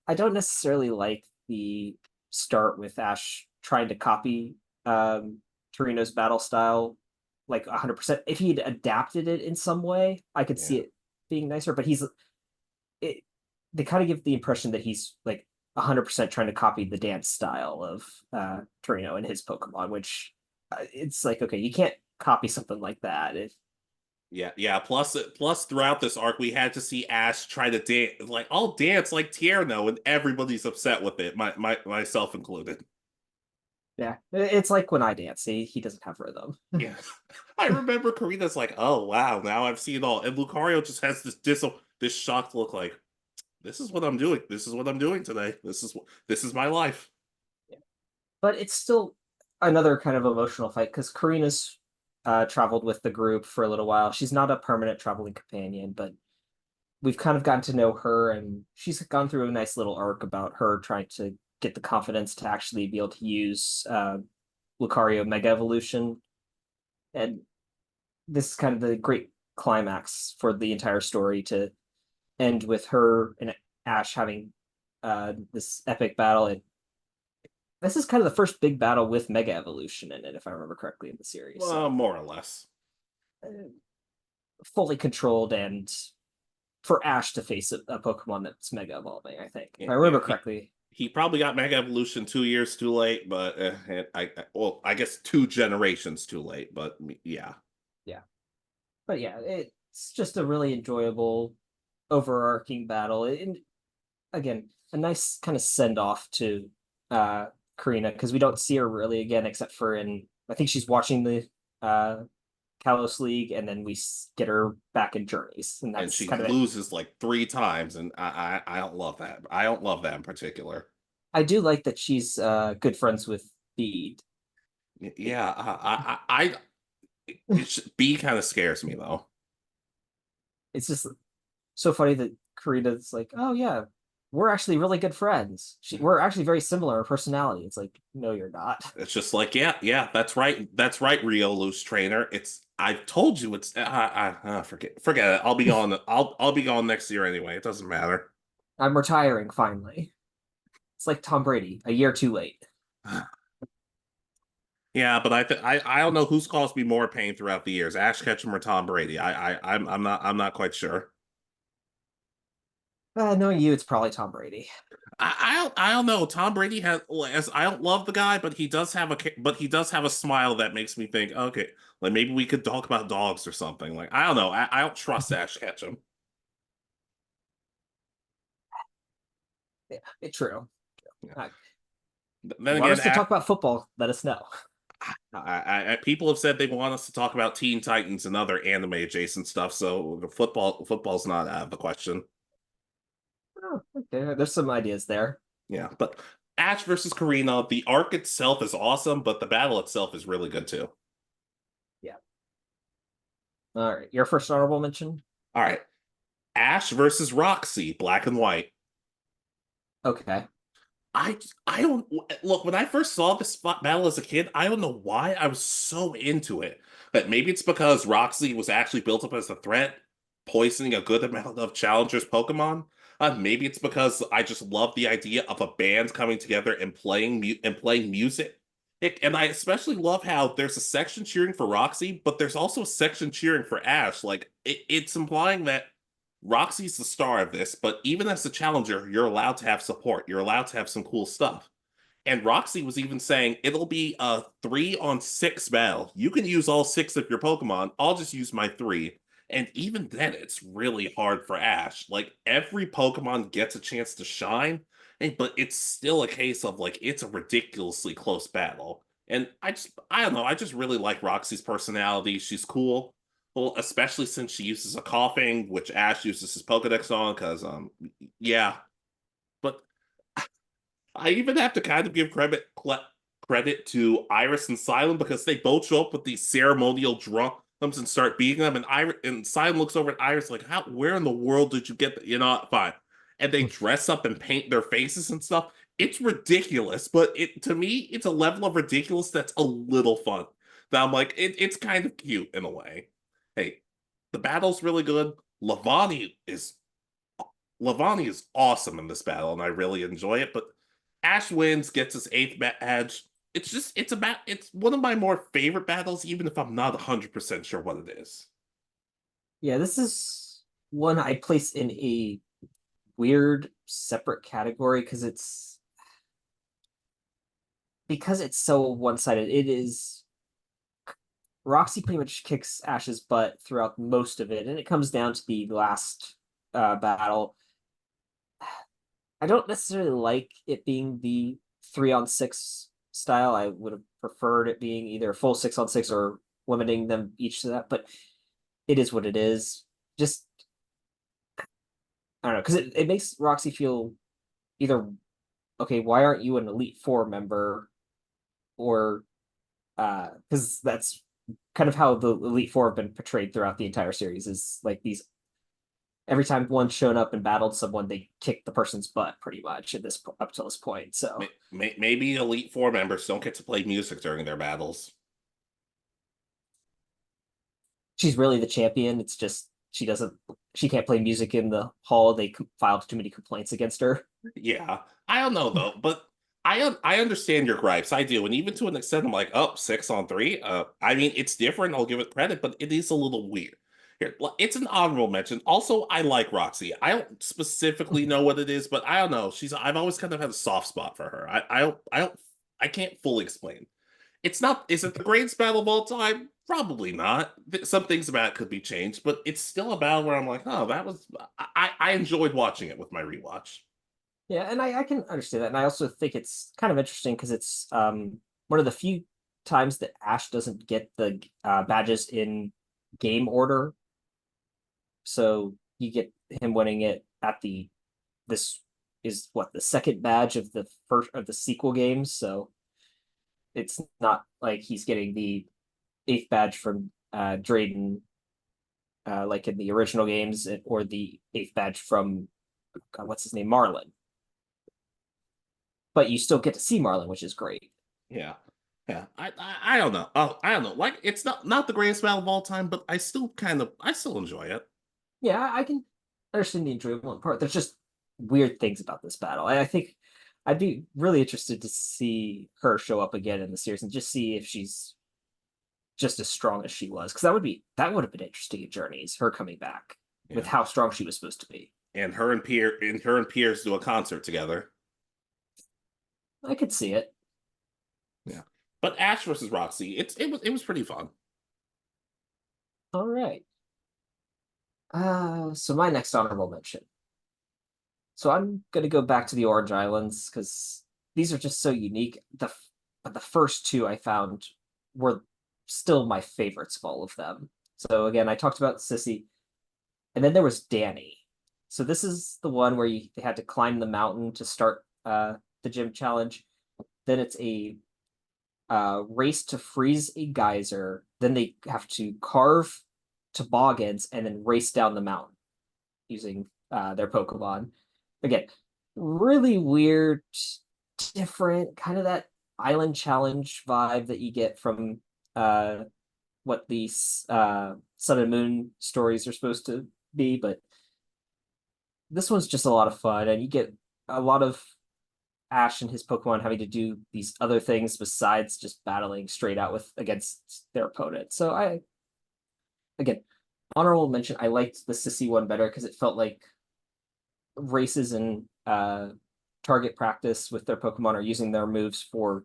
Speaker 3: I don't necessarily like the start with Ash trying to copy Torino's battle style like 100%. If he'd adapted it in some way, I could see it being nicer, but they kind of give the impression that he's like 100% trying to copy the dance style of Torino and his Pokemon, which it's like, okay, you can't copy something like that.
Speaker 2: Yeah. Plus, throughout this arc, we had to see Ash try to dance, like I'll dance like Tierno, and everybody's upset with it, myself included.
Speaker 3: Yeah, it's like when I dance, he doesn't have rhythm.
Speaker 2: Yeah, I remember Korrina's like, "Oh wow, now I've seen it all," and Lucario just has this shocked look, like, "This is what I'm doing. This is what I'm doing today. This is my life."
Speaker 3: Yeah. But it's still another kind of emotional fight because Korrina's traveled with the group for a little while. She's not a permanent traveling companion, but we've kind of gotten to know her, and she's gone through a nice little arc about her trying to get the confidence to actually be able to use Lucario Mega Evolution. And this is kind of the great climax for the entire story to end with her and Ash having this epic battle. And this is kind of the first big battle with Mega Evolution in it, if I remember correctly, in the series.
Speaker 2: Well,
Speaker 3: so,
Speaker 2: more or less.
Speaker 3: fully controlled and for Ash to face a Pokemon that's Mega Evolving, I think. If I remember correctly.
Speaker 2: He probably got Mega Evolution 2 years too late, but I guess 2 generations too late, but yeah.
Speaker 3: Yeah. But yeah, it's just a really enjoyable, overarching battle. And again, a nice kind of send off to Korrina because we don't see her really again except for I think she's watching the Kalos League, and then we get her back in Journeys,
Speaker 2: and she
Speaker 3: kind of
Speaker 2: loses like 3 times, and I don't love that. I don't love that in particular.
Speaker 3: I do like that she's good friends with Bede.
Speaker 2: Yeah, B kind of scares me though.
Speaker 3: It's just so funny that Korrina's like, oh yeah, we're actually really good friends. We're actually very similar in personality. It's like, no, you're not.
Speaker 2: It's just like, yeah, that's right, Rio Loose Trainer. I've told you it's forget it. I'll be gone. I'll be gone next year anyway. It doesn't matter.
Speaker 3: I'm retiring finally. It's like Tom Brady, a year too late.
Speaker 2: Yeah, but I don't know who's caused me more pain throughout the years, Ash Ketchum or Tom Brady. I'm not quite sure.
Speaker 3: Knowing you, it's probably Tom Brady.
Speaker 2: I don't know. Tom Brady I don't love the guy, but he does have a smile that makes me think, okay, like maybe we could talk about dogs or something. Like I don't know. I don't trust Ash Ketchum.
Speaker 3: Yeah, it's true.
Speaker 2: Yeah.
Speaker 3: Uh,
Speaker 2: Then
Speaker 3: Want
Speaker 2: again,
Speaker 3: us to talk about football? Let us know.
Speaker 2: People have said they want us to talk about Teen Titans and other anime adjacent stuff, so the football's not out of the question.
Speaker 3: Oh, okay. There's some ideas there.
Speaker 2: Yeah, but Ash versus Korrina, the arc itself is awesome, but the battle itself is really good too.
Speaker 3: Yeah. All right. Your first honorable mention?
Speaker 2: All right. Ash versus Roxie, black and white.
Speaker 3: Okay.
Speaker 2: I don't look when I first saw this battle as a kid, I don't know why I was so into it. But maybe it's because Roxie was actually built up as a threat, poisoning a good amount of challengers Pokemon. Maybe it's because I just love the idea of a band coming together and playing music. And I especially love how there's a section cheering for Roxie, but there's also a section cheering for Ash. Like it's implying that Roxy's the star of this, but even as a challenger, you're allowed to have support. You're allowed to have some cool stuff. And Roxy was even saying it'll be a 3-on-6 battle. You can use all 6 of your Pokemon. I'll just use my 3. And even then, it's really hard for Ash. Like every Pokemon gets a chance to shine, but it's still a case of like it's a ridiculously close battle. And I don't know. I just really like Roxy's personality. She's cool. Well, especially since she uses a coughing, which Ash uses his Pokedex on, because yeah. But I even have to kind of give credit to Iris and Silent because they both show up with these ceremonial drums and start beating them, and Silent looks over at Iris like, "How? Where in the world did you get that?" You know, fine. And they dress up and paint their faces and stuff. It's ridiculous, but to me, it's a level of ridiculous that's a little fun. That I'm like, it's kind of cute in a way. Hey, the battle's really good. Lavani is awesome in this battle, and I really enjoy it. But Ash wins, gets his 8th badge. It's one of my more favorite battles, even if I'm not 100% sure what it is.
Speaker 3: Yeah, this is one I place in a weird separate category because it's so one-sided. It is Roxy pretty much kicks Ash's butt throughout most of it, and it comes down to the last battle. I don't necessarily like it being the 3-on-6 style. I would have preferred it being either a full 6-on-6 or limiting them each to that, but it is what it is. Just I don't know, because it makes Roxy feel either okay, why aren't you an Elite Four member? Or because that's kind of how the Elite Four have been portrayed throughout the entire series, is like these every time one's shown up and battled someone, they kick the person's butt pretty much at this up till this point. So
Speaker 2: maybe Elite Four members don't get to play music during their battles.
Speaker 3: She's really the champion. It's just she can't play music in the hall. They filed too many complaints against her.
Speaker 2: Yeah, I don't know though, but I understand your gripes. I do, and even to an extent, I'm like, oh, 6-on-3. I mean, it's different. I'll give it credit, but it is a little weird. Here, it's an honorable mention. Also, I like Roxy. I don't specifically know what it is, but I don't know. I've always kind of had a soft spot for her. I can't fully explain. It's not. Is it the greatest battle of all time? Probably not. Some things about it could be changed, but it's still a battle where I'm like, oh, that was. I enjoyed watching it with my rewatch.
Speaker 3: Yeah, and I can understand that. And I also think it's kind of interesting because it's one of the few times that Ash doesn't get the badges in game order. So you get him winning it at this is what the second badge of the first of the sequel games. So it's not like he's getting the 8th badge from Drayden like in the original games, or the 8th badge from God, what's his name, Marlin. But you still get to see Marlin, which is great.
Speaker 2: Yeah. Yeah. I don't know. Oh, I don't know. Like it's not the greatest battle of all time, but I still enjoy it.
Speaker 3: Yeah, I can understand the enjoyable part. There's just weird things about this battle. I think I'd be really interested to see her show up again in the series and just see if she's just as strong as she was. Because that would have been interesting at Journeys, her coming back with how strong she was supposed to be.
Speaker 2: And her and Piers do a concert together.
Speaker 3: I could see it.
Speaker 2: Yeah. But Ash versus Roxy, it was pretty fun.
Speaker 3: All right. So my next honorable mention. So I'm gonna go back to the Orange Islands because these are just so unique. But the first two I found were still my favorites of all of them. So again, I talked about Cissy, and then there was Danny. So this is the one where they had to climb the mountain to start the gym challenge. Then it's a race to freeze a geyser. Then they have to carve toboggans and then race down the mountain using their Pokemon. Again, really weird, different, kind of that island challenge vibe that you get from what these Sun and Moon stories are supposed to be, but this one's just a lot of fun, and you get a lot of Ash and his Pokemon having to do these other things besides just battling straight out with against their opponent. So again, honorable mention, I liked the Sissy one better because it felt like races and target practice with their Pokemon are using their moves for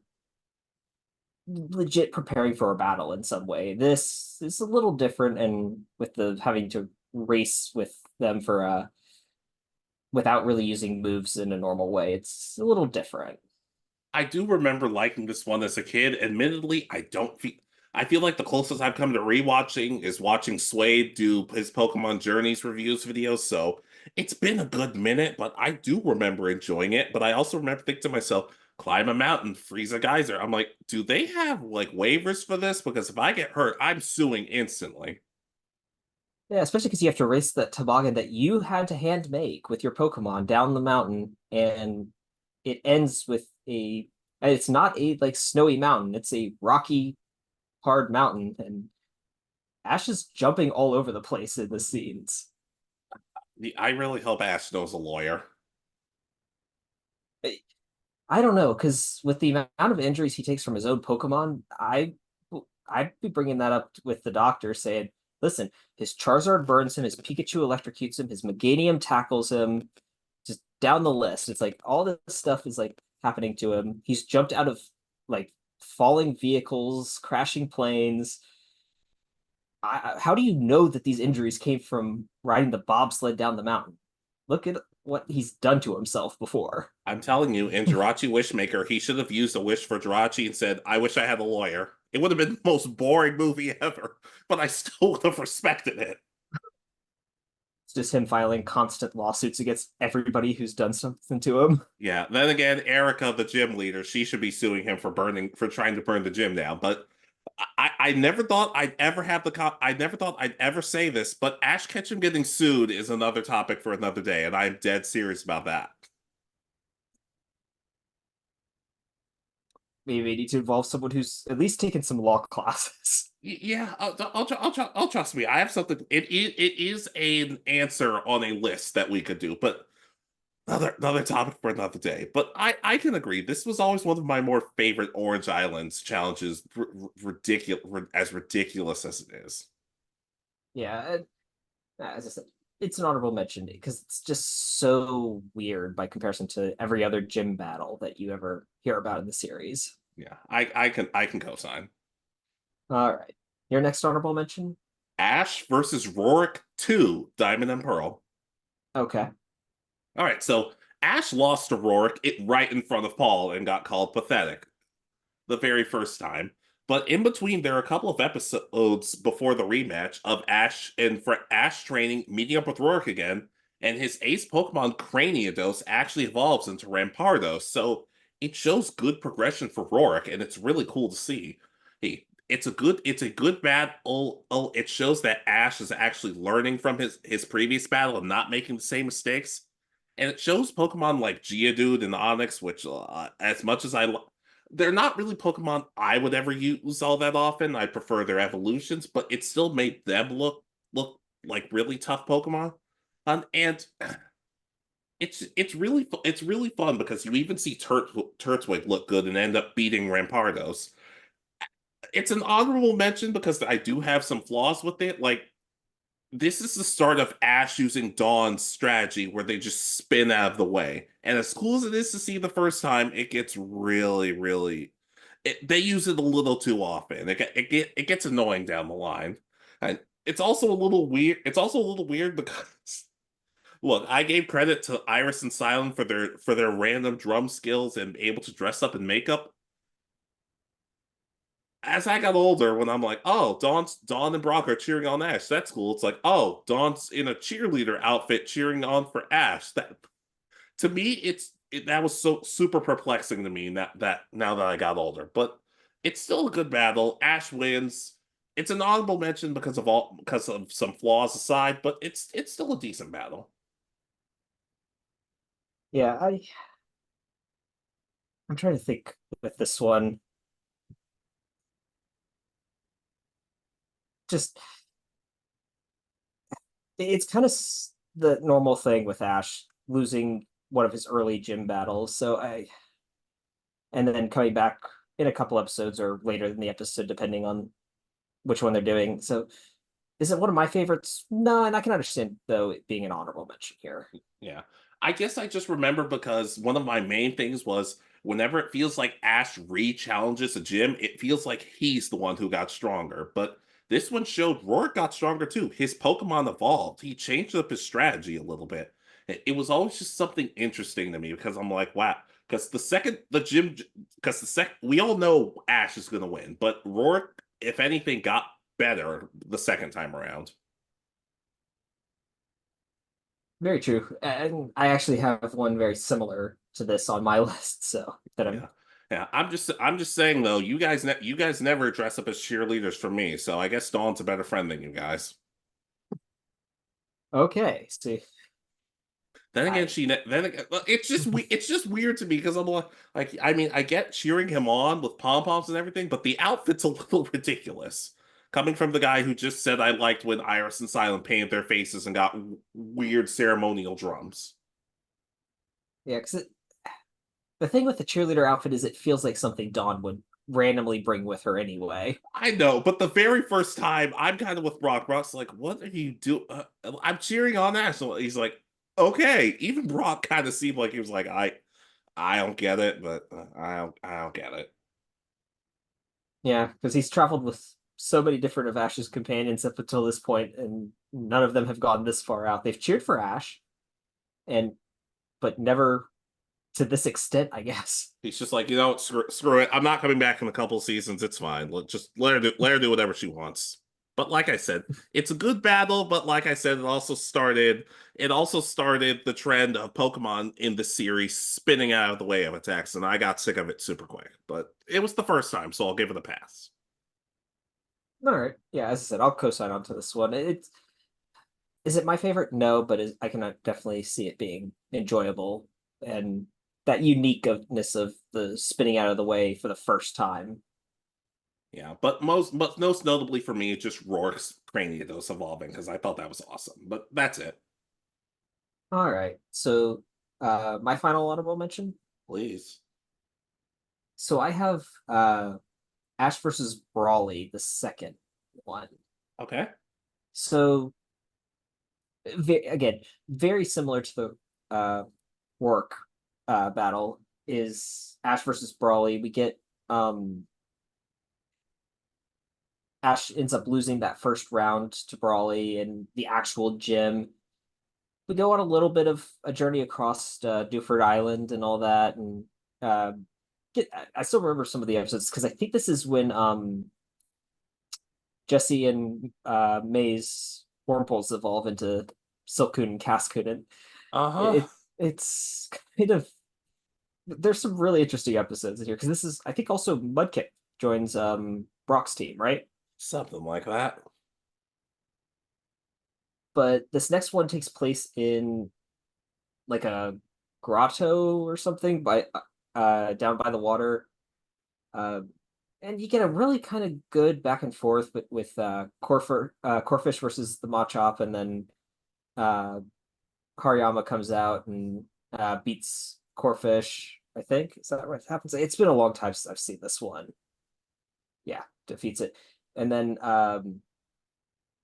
Speaker 3: legit preparing for a battle in some way. This is a little different, and with the having to race with them for without really using moves in a normal way, it's a little different.
Speaker 2: I do remember liking this one as a kid. Admittedly, I feel like the closest I've come to rewatching is watching Suede do his Pokemon Journeys reviews videos, so it's been a good minute, but I do remember enjoying it. But I also remember thinking to myself, climb a mountain, freeze a geyser. I'm like, do they have like waivers for this? Because if I get hurt, I'm suing instantly.
Speaker 3: Yeah, especially because you have to race that toboggan that you had to hand make with your Pokemon down the mountain, and it ends with it's not a like snowy mountain, it's a rocky, hard mountain, and Ash is jumping all over the place in the scenes.
Speaker 2: I really hope Ash knows a lawyer.
Speaker 3: I don't know, because with the amount of injuries he takes from his own Pokemon, I'd be bringing that up with the doctor, saying, "Listen, his Charizard burns him, his Pikachu electrocutes him, his Meganium tackles him, just down the list. It's like all this stuff is like happening to him. He's jumped out of like falling vehicles, crashing planes. How do you know that these injuries came from riding the bobsled down the mountain? Look at what he's done to himself before."
Speaker 2: I'm telling you, in Jirachi Wishmaker, he should have used a wish for Jirachi and said, I wish I had a lawyer. It would have been the most boring movie ever, but I still would have respected it.
Speaker 3: It's just him filing constant lawsuits against everybody who's done something to him.
Speaker 2: Yeah. Then again, Erica, the gym leader, she should be suing him for trying to burn the gym down. But I never thought I'd ever have I never thought I'd ever say this, but Ash Ketchum getting sued is another topic for another day, and I'm dead serious about that.
Speaker 3: Maybe we need to involve someone who's at least taken some law classes.
Speaker 2: Yeah, I'll trust me. I have something. It is an answer on a list that we could do, but another topic for another day. But I can agree. This was always one of my more favorite Orange Islands challenges. Ridiculous as it is.
Speaker 3: Yeah, as I said, it's an honorable mention because it's just so weird by comparison to every other gym battle that you ever hear about in the series.
Speaker 2: Yeah, I can co-sign.
Speaker 3: All right, your next honorable mention.
Speaker 2: Ash versus Roark 2, Diamond and Pearl.
Speaker 3: Okay.
Speaker 2: All right, so Ash lost to Roark right in front of Paul and got called pathetic the very first time. But in between, there are a couple of episodes before the rematch of Ash and for Ash training, meeting up with Roark again, and his ace Pokemon Craniados actually evolves into Rampardos. So it shows good progression for Roark, and it's really cool to see. Hey, it's a good battle. Oh, it shows that Ash is actually learning from his previous battle and not making the same mistakes. And it shows Pokemon like Geodude and Onix, which as much as they're not really Pokemon I would ever use all that often. I prefer their evolutions, but it still made them look like really tough Pokemon. And it's really fun because you even see Turtwig look good and end up beating Rampardos. It's an honorable mention because I do have some flaws with it. Like this is the start of Ash using Dawn's strategy where they just spin out of the way. And as cool as it is to see the first time, it gets really they use it a little too often. It gets annoying down the line. And it's also a little weird. It's also a little weird because look, I gave credit to Iris and Silent for their random drum skills and able to dress up in makeup. as I got older, when I'm like, oh, Dawn and Brock are cheering on Ash. That's cool. It's like, oh, Dawn's in a cheerleader outfit cheering on for Ash. That to me, that was so super perplexing to me that now that I got older. But it's still a good battle. Ash wins. It's an honorable mention because of some flaws aside, but it's still a decent battle.
Speaker 3: Yeah, I'm trying to think with this one. Just it's kind of the normal thing with Ash losing one of his early gym battles. And then coming back in a couple episodes or later in the episode, depending on which one they're doing. So is it one of my favorites? No, and I can understand though it being an honorable mention here.
Speaker 2: Yeah. I guess I just remember because one of my main things was whenever it feels like Ash re-challenges a gym, it feels like he's the one who got stronger. But this one showed Roark got stronger too. His Pokemon evolved. He changed up his strategy a little bit. It was always just something interesting to me because I'm like, wow. Because we all know Ash is gonna win, but Roark, if anything, got better the second time around.
Speaker 3: Very true. And I actually have one very similar to this on my list, so that I'm
Speaker 2: Yeah. Yeah, I'm just saying though, you guys never dress up as cheerleaders for me, so I guess Dawn's a better friend than you guys.
Speaker 3: okay. See,
Speaker 2: Then again,
Speaker 3: I
Speaker 2: well, it's just weird to me because I'm like I mean I get cheering him on with pom poms and everything, but the outfit's a little ridiculous. Coming from the guy who just said I liked when Iris and Silent painted their faces and got weird ceremonial drums.
Speaker 3: yeah, because the thing with the cheerleader outfit is it feels like something Dawn would randomly bring with her anyway.
Speaker 2: I know, but the very first time, I'm kind of with Brock. Brock's like, "What are you doing?" I'm cheering on National. He's like, "Okay." Even Brock kind of seemed like he was like, I don't get it, but I don't get it."
Speaker 3: Yeah, because he's traveled with so many different of Ash's companions up until this point, and none of them have gone this far out. They've cheered for Ash, and but never to this extent, I guess.
Speaker 2: He's just like, screw it. I'm not coming back in a couple seasons. It's fine. Let her do whatever she wants. But like I said, it's a good battle. But like I said, it also started the trend of Pokemon in the series spinning out of the way of attacks, and I got sick of it super quick. But it was the first time, so I'll give it a pass.
Speaker 3: All right, yeah, as I said, I'll co-sign onto this one. Is it my favorite? No, but I can definitely see it being enjoyable and that uniqueness of the spinning out of the way for the first time.
Speaker 2: Yeah, but most notably for me, just Roark's Cranidos evolving because I thought that was awesome. But that's it.
Speaker 3: All right, so my final honorable mention.
Speaker 2: Please.
Speaker 3: So I have Ash versus Brawly, the second one.
Speaker 2: Okay.
Speaker 3: So again, very similar to the Roark battle is Ash versus Brawly. We get Ash ends up losing that first round to Brawly in the actual gym. We go on a little bit of a journey across Dewford Island and all that, and uh, I still remember some of the episodes because I think this is when Jesse and May's Wurmples evolve into Silcoon and Cascoon, and
Speaker 2: Uh-huh.
Speaker 3: it's kind of there's some really interesting episodes in here because this is I think also Mudkip joins Brock's team, right?
Speaker 2: Something like that.
Speaker 3: But this next one takes place in like a grotto or something by down by the water. Uh, and you get a really kind of good back and forth with Corfish versus the Machop, and then uh, Hariyama comes out and beats Corfish. I think is that what happens? It's been a long time since I've seen this one. Yeah, defeats it, and then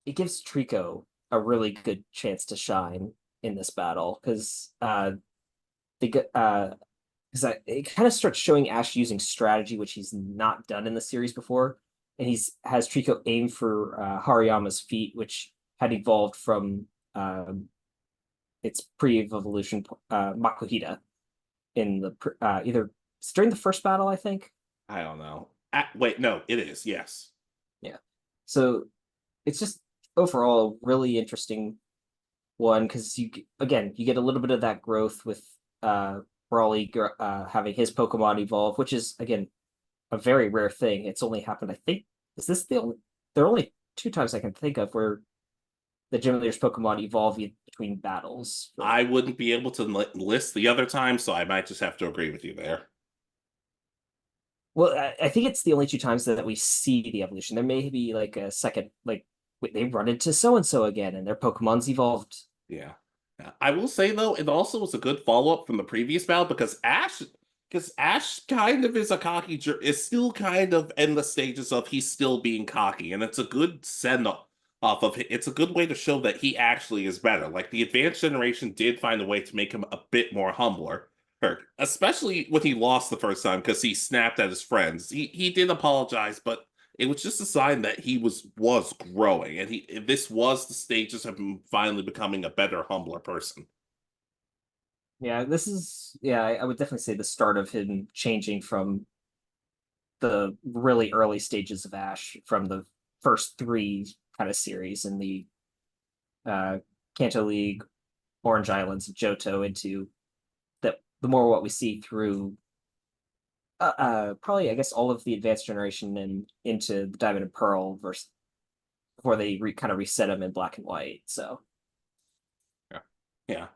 Speaker 3: it gives Trico a really good chance to shine in this battle because they get because it kind of starts showing Ash using strategy, which he's not done in the series before, and has Trico aim for Hariyama's feet, which had evolved from its pre-evolution Makuhita in the either during the first battle, I think.
Speaker 2: I don't know. Wait, no, it is. Yes.
Speaker 3: Yeah. So it's just overall a really interesting one because you get a little bit of that growth with Brawly having his Pokemon evolve, which is again a very rare thing. It's only happened, I think. Is this the only? There are only two times I can think of where the gym leader's Pokemon evolve between battles.
Speaker 2: I wouldn't be able to list the other times, so I might just have to agree with you there.
Speaker 3: Well, I think it's the only two times that we see the evolution. There may be like a second, like they run into so and so again, and their Pokemon's evolved.
Speaker 2: Yeah. I will say though, it also was a good follow up from the previous battle because Ash kind of is a cocky is still kind of in the stages of he's still being cocky, and it's a good send off of it. It's a good way to show that he actually is better. Like the advanced generation did find a way to make him a bit more humbler. Especially when he lost the first time because he snapped at his friends. He did apologize, but it was just a sign that he was growing, and this was the stages of him finally becoming a better, humbler person.
Speaker 3: Yeah, this is I would definitely say the start of him changing from the really early stages of Ash from the first three kind of series in the Kanto League, Orange Islands, Johto into the more what we see through probably I guess all of the advanced generation and into the Diamond and Pearl versus before they kind of reset them in Black and White. So
Speaker 2: yeah.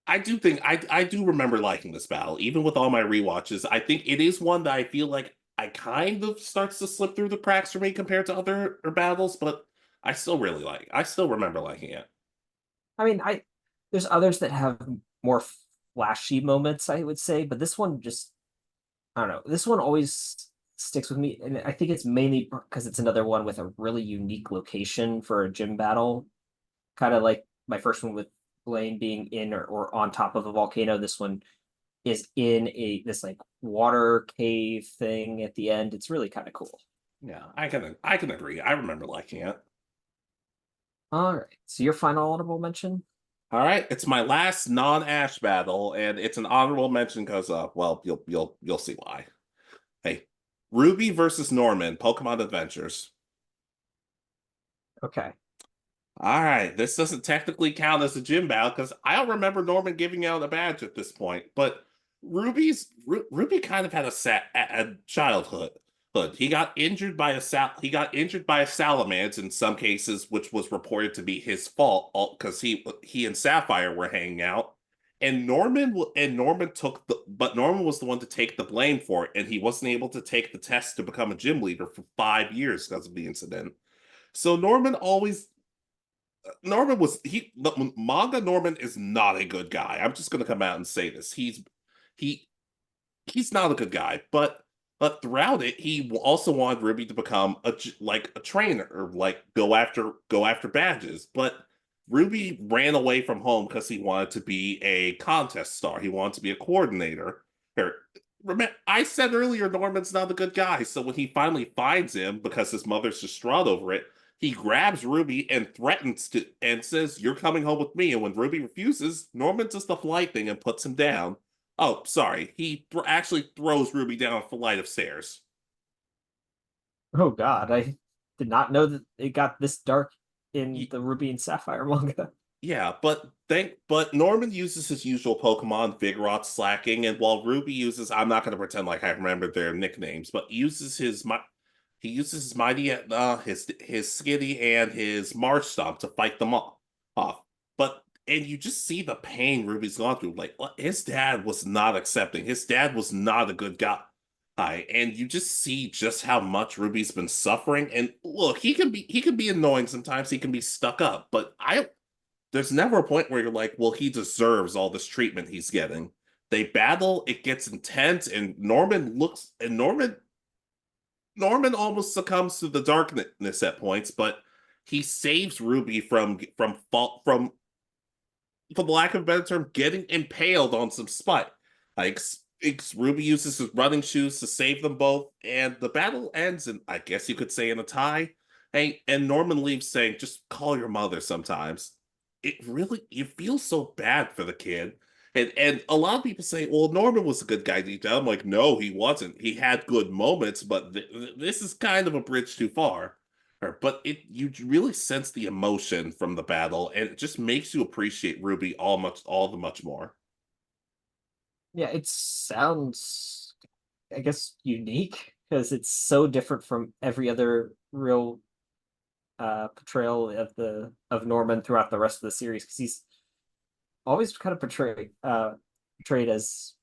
Speaker 2: I do think I do remember liking this battle, even with all my rewatches. I think it is one that I feel like I kind of starts to slip through the cracks for me compared to other battles, but I still really like. I still remember liking it.
Speaker 3: I mean, there's others that have more flashy moments, I would say, but this one just I don't know. This one always sticks with me, and I think it's mainly because it's another one with a really unique location for a gym battle, kind of like my first one with Blaine being in or on top of a volcano. This one is in this like water cave thing at the end. It's really kind of cool.
Speaker 2: Yeah, I can agree. I remember liking it.
Speaker 3: All right. So your final honorable mention?
Speaker 2: All right, it's my last non-Ash battle, and it's an honorable mention because, well, you'll see why. Hey, Ruby versus Norman, Pokemon Adventures.
Speaker 3: Okay.
Speaker 2: All right, this doesn't technically count as a gym battle because I don't remember Norman giving out a badge at this point. But Ruby kind of had a childhood. But he got injured by a salamence in some cases, which was reported to be his fault because he and Sapphire were hanging out, and Norman was the one to take the blame for it, and he wasn't able to take the test to become a gym leader for 5 years because of the incident. So Manga Norman is not a good guy. I'm just gonna come out and say this. He he's not a good guy, but throughout it, he also wanted Ruby to become a trainer, or like go after badges. But Ruby ran away from home because he wanted to be a contest star. He wanted to be a coordinator. Remember, I said earlier Norman's not a good guy. So when he finally finds him because his mother's distraught over it, he grabs Ruby and threatens to and says, "You're coming home with me." And when Ruby refuses, Norman does the flight thing and puts him down. Oh, sorry. He actually throws Ruby down a flight of stairs.
Speaker 3: Oh God, I did not know that it got this dark in
Speaker 2: Y-
Speaker 3: the Ruby and Sapphire manga.
Speaker 2: Yeah, but Norman uses his usual Pokemon, Vigoroth, Slacking, and while Ruby uses, I'm not going to pretend like I remember their nicknames, but he uses his Mighty, his Skitty and his March Stomp to fight them off. And you just see the pain Ruby's gone through. Like his dad was not accepting. His dad was not a good guy. And you just see just how much Ruby's been suffering. And look, he can be annoying sometimes. He can be stuck up, but there's never a point where you're like, well, he deserves all this treatment he's getting. They battle, it gets intense, and Norman almost succumbs to the darkness at points, but he saves Ruby from for the lack of a better term, getting impaled on some spike. Like Ruby uses his running shoes to save them both, and the battle ends in, I guess you could say, in a tie. Hey, and Norman leaves saying, "Just call your mother sometimes." It feels so bad for the kid. And a lot of people say, well, Norman was a good guy deep down. I'm like, no, he wasn't. He had good moments, but this is kind of a bridge too far. But you really sense the emotion from the battle, and it just makes you appreciate Ruby all the much more.
Speaker 3: Yeah, it sounds, I guess, unique because it's so different from every other real portrayal of Norman throughout the rest of the series, because he's always kind of portrayed as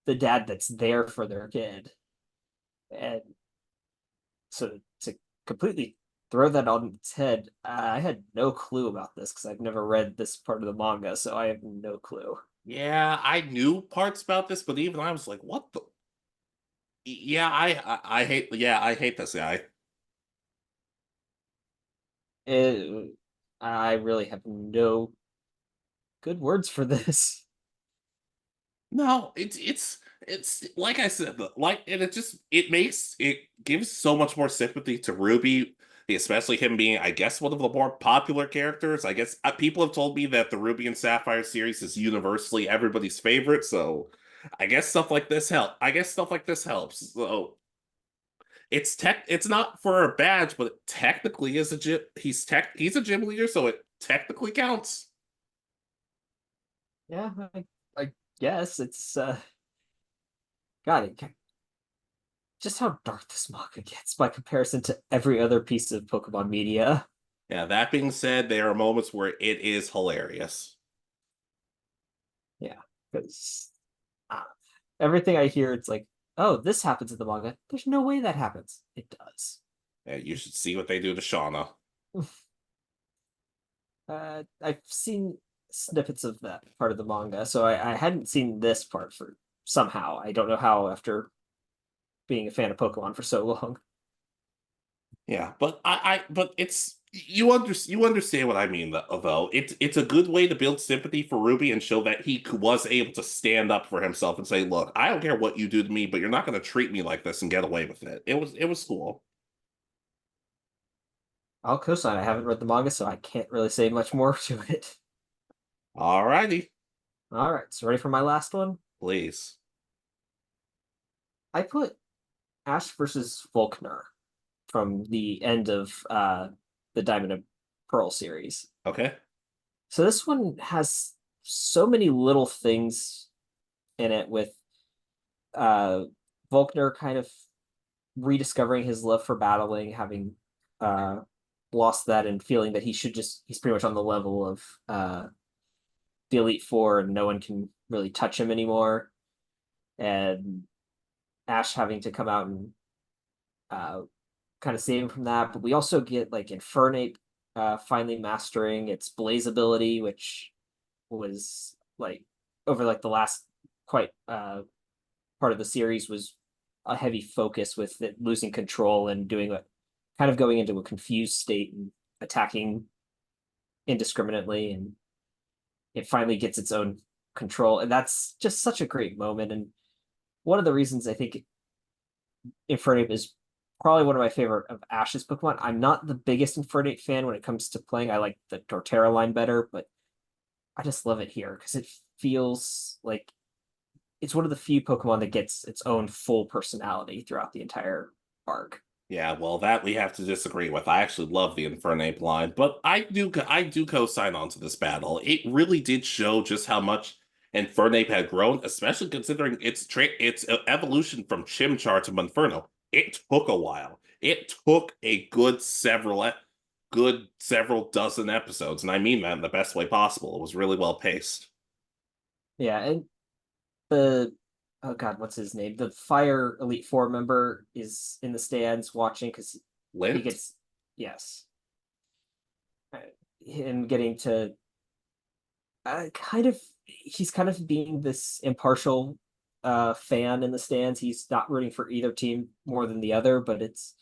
Speaker 3: the dad that's there for their kid. And so to completely throw that on its head, I had no clue about this because I've never read this part of the manga, so I have no clue.
Speaker 2: Yeah, I knew parts about this, but even I was like, what the? Yeah, I hate this guy.
Speaker 3: It, I really have no good words for this.
Speaker 2: No, it's like I said, like, and it gives so much more sympathy to Ruby, especially him being, I guess, one of the more popular characters. I guess people have told me that the Ruby and Sapphire series is universally everybody's favorite, so I guess stuff like this help. I guess stuff like this helps. So it's not for a badge, but it technically is a gym. He's a gym leader, so it technically counts.
Speaker 3: Yeah, I guess it's God, just how dark this manga gets by comparison to every other piece of Pokemon media.
Speaker 2: Yeah, that being said, there are moments where it is hilarious.
Speaker 3: Yeah, because uh, everything I hear, it's like, oh, this happens in the manga. There's no way that happens. It does.
Speaker 2: Yeah, you should see what they do to Shauna.
Speaker 3: I've seen snippets of that part of the manga, so I hadn't seen this part for somehow. I don't know how after being a fan of Pokemon for so long.
Speaker 2: Yeah, but but you understand what I mean though. It's a good way to build sympathy for Ruby and show that he was able to stand up for himself and say, "Look, I don't care what you do to me, but you're not going to treat me like this and get away with it." It was cool.
Speaker 3: I'll co-sign. I haven't read the manga, so I can't really say much more to it.
Speaker 2: Alrighty,
Speaker 3: All right, so ready for my last one?
Speaker 2: please.
Speaker 3: I put Ash versus Volkner from the end of the Diamond and Pearl series.
Speaker 2: Okay.
Speaker 3: So this one has so many little things in it with uh Volkner kind of rediscovering his love for battling, having uh lost that and feeling that he's pretty much on the level of the Elite Four and no one can really touch him anymore. And Ash having to come out and uh kind of save him from that. But we also get like Infernape finally mastering its Blaze ability, which was like over like the last quite part of the series was a heavy focus with it losing control and doing a kind of going into a confused state and attacking indiscriminately, and it finally gets its own control, and that's just such a great moment. And one of the reasons I think Infernape is probably one of my favorite of Ash's Pokemon. I'm not the biggest Infernape fan when it comes to playing. I like the Torterra line better, but I just love it here because it feels like it's one of the few Pokemon that gets its own full personality throughout the entire arc.
Speaker 2: Yeah, well, that we have to disagree with. I actually love the Infernape line, but I do co-sign onto this battle. It really did show just how much Infernape had grown, especially considering its evolution from Chimchar to Monferno. It took a while. It took a good several dozen episodes, and I mean that in the best way possible. It was really well paced.
Speaker 3: Yeah, and the oh god, what's his name? The Fire Elite Four member is in the stands watching because he
Speaker 2: Lint?
Speaker 3: gets yes, uh, him getting to kind of he's kind of being this impartial fan in the stands. He's not rooting for either team more than the other, but it's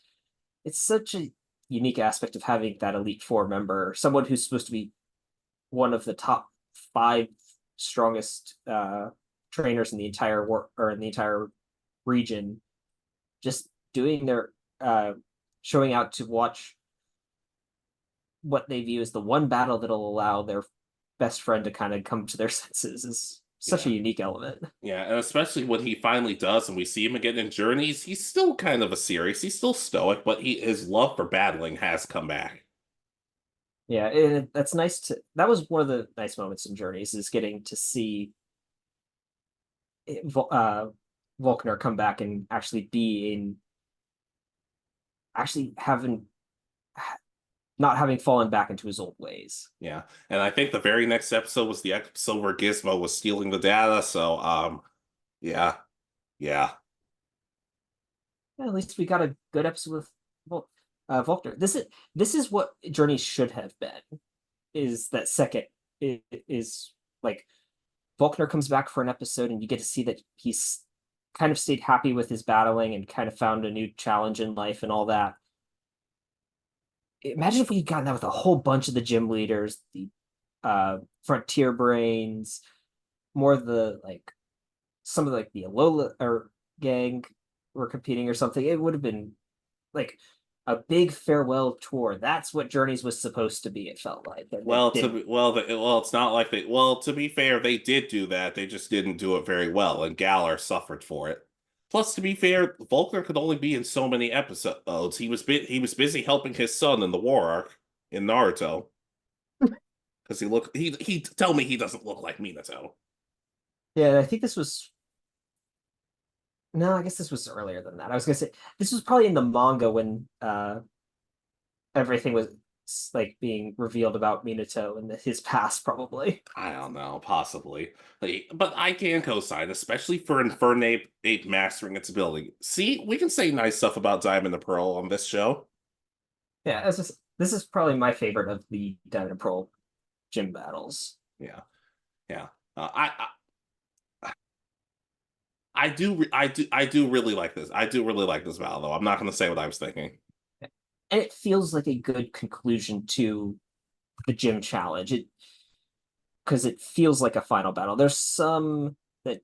Speaker 3: such a unique aspect of having that Elite Four member, someone who's supposed to be one of the top five strongest trainers in the entire or in the entire region, just doing their showing out to watch what they view as the one battle that'll allow their best friend to kind of come to their senses is such a unique element.
Speaker 2: Yeah, and especially when he finally does, and we see him again in Journeys, he's still kind of a serious. He's still stoic, but his love for battling has come back.
Speaker 3: Yeah, and that's nice to. That was one of the nice moments in Journeys is getting to see Volkner come back and actually be in, actually having not having fallen back into his old ways.
Speaker 2: Yeah, and I think the very next episode was the episode where Gizmo was stealing the data. So, yeah, yeah.
Speaker 3: At least we got a good episode with Volkner. This is what Journey should have been. Is that second is like Volkner comes back for an episode and you get to see that he's kind of stayed happy with his battling and kind of found a new challenge in life and all that. Imagine if we had gotten that with a whole bunch of the gym leaders, the frontier brains, more of the like some of the Alola or gang were competing or something. It would have been like a big farewell tour. That's what Journeys was supposed to be. It felt like.
Speaker 2: It's not like they. Well, to be fair, they did do that. They just didn't do it very well, and Galar suffered for it. Plus, to be fair, Volkner could only be in so many episodes. He was busy helping his son in the war arc in Naruto. Because he tell me he doesn't look like Minato.
Speaker 3: Yeah, I think this was. No, I guess this was earlier than that. I was gonna say this was probably in the manga when everything was like being revealed about Minato and his past, probably.
Speaker 2: I don't know, possibly. But I can co-sign, especially for Infernape Ape mastering its ability. See, we can say nice stuff about Diamond and Pearl on this show.
Speaker 3: Yeah, this is probably my favorite of the Diamond and Pearl gym battles.
Speaker 2: Yeah, yeah. I do really like this. I do really like this battle, though. I'm not going to say what I was thinking.
Speaker 3: And it feels like a good conclusion to the gym challenge. Because it feels like a final battle. There's some that,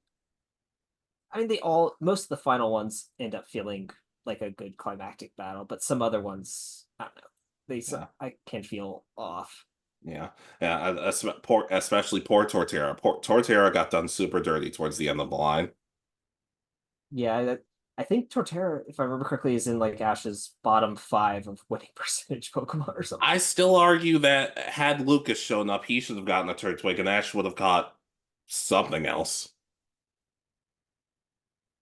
Speaker 3: I mean, most of the final ones end up feeling like a good climactic battle, but some other ones, I don't know, I can feel off.
Speaker 2: Yeah, especially poor Torterra. Torterra got done super dirty towards the end of the line.
Speaker 3: Yeah, I think Torterra, if I remember correctly, is in like Ash's bottom 5 of winning percentage Pokemon or something.
Speaker 2: I still argue that had Lucas shown up, he should have gotten a Turtwig, and Ash would have caught something else.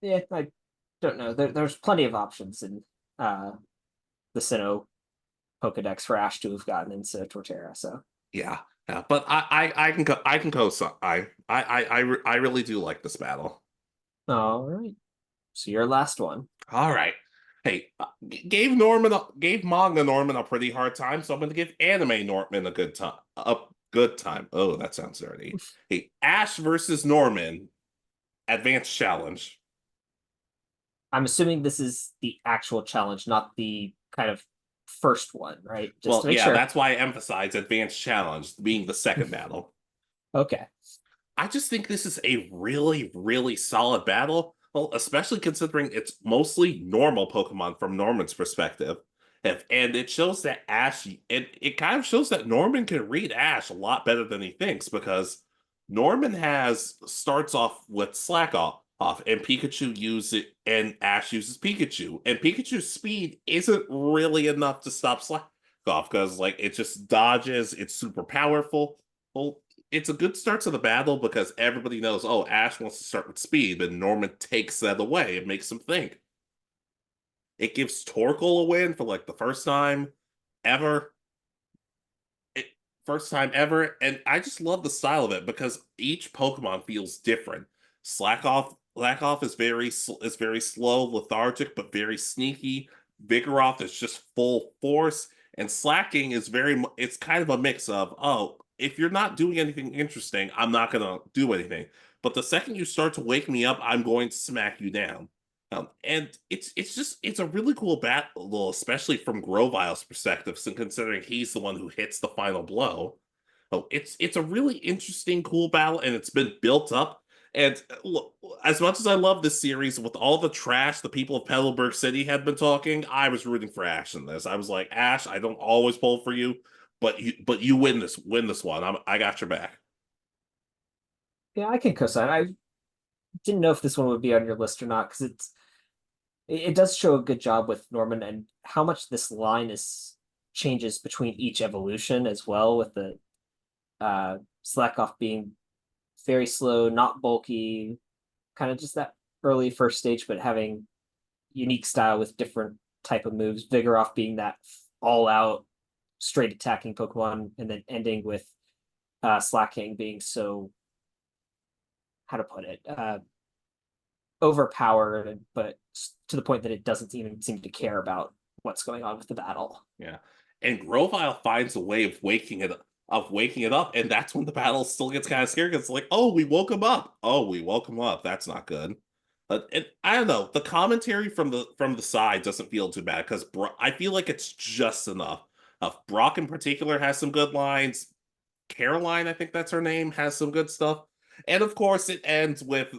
Speaker 3: Yeah, I don't know. There's plenty of options in the Sinnoh Pokedex for Ash to have gotten instead of Torterra. So
Speaker 2: yeah, but I can co-sign. I really do like this battle.
Speaker 3: all right. So your last one.
Speaker 2: All right. Hey, gave manga Norman a pretty hard time, so I'm going to give anime Norman a good time. Oh, that sounds dirty. Hey, Ash versus Norman, Advanced Challenge.
Speaker 3: I'm assuming this is the actual challenge, not the kind of first one, right?
Speaker 2: Just
Speaker 3: to make sure.
Speaker 2: That's why I emphasize Advanced Challenge being the second battle.
Speaker 3: Okay.
Speaker 2: I just think this is a really, really solid battle. Well, especially considering it's mostly normal Pokemon from Norman's perspective. And it shows that it kind of shows that Norman can read Ash a lot better than he thinks, because Norman starts off with Slack off, and Pikachu uses it, and Ash uses Pikachu. And Pikachu's speed isn't really enough to stop Slack off, because like it just dodges, it's super powerful. Well, it's a good start to the battle because everybody knows, oh, Ash wants to start with speed, but Norman takes that away and makes him think. It gives Torkoal a win for like the first time ever. And I just love the style of it because each Pokemon feels different. Slack off is very slow, lethargic, but very sneaky. Vigoroth is just full force, and Slacking is it's kind of a mix of, oh, if you're not doing anything interesting, I'm not going to do anything. But the second you start to wake me up, I'm going to smack you down. And it's a really cool battle, especially from Grovile's perspective, considering he's the one who hits the final blow. Oh, it's a really interesting, cool battle, and it's been built up. And look, as much as I love this series, with all the trash the people of Petalburg City had been talking, I was rooting for Ash in this. I was like, Ash, I don't always pull for you, but you win this one. I got your back.
Speaker 3: Yeah, I can co-sign. I didn't know if this one would be on your list or not because it does show a good job with Norman and how much this line is changes between each evolution as well, with the slack off being very slow, not bulky, kind of just that early first stage, but having unique style with different type of moves. Vigoroth being that all out straight attacking Pokemon, and then ending with Slacking being so, how to put it, overpowered, but to the point that it doesn't even seem to care about what's going on with the battle.
Speaker 2: Yeah. And Grovyle finds a way of waking it up, and that's when the battle still gets kind of scary because it's like, oh, we woke him up. Oh, we woke him up. That's not good. But I don't know. The commentary from the side doesn't feel too bad because I feel like it's just enough. Brock in particular has some good lines. Caroline, I think that's her name, has some good stuff. And of course, it ends with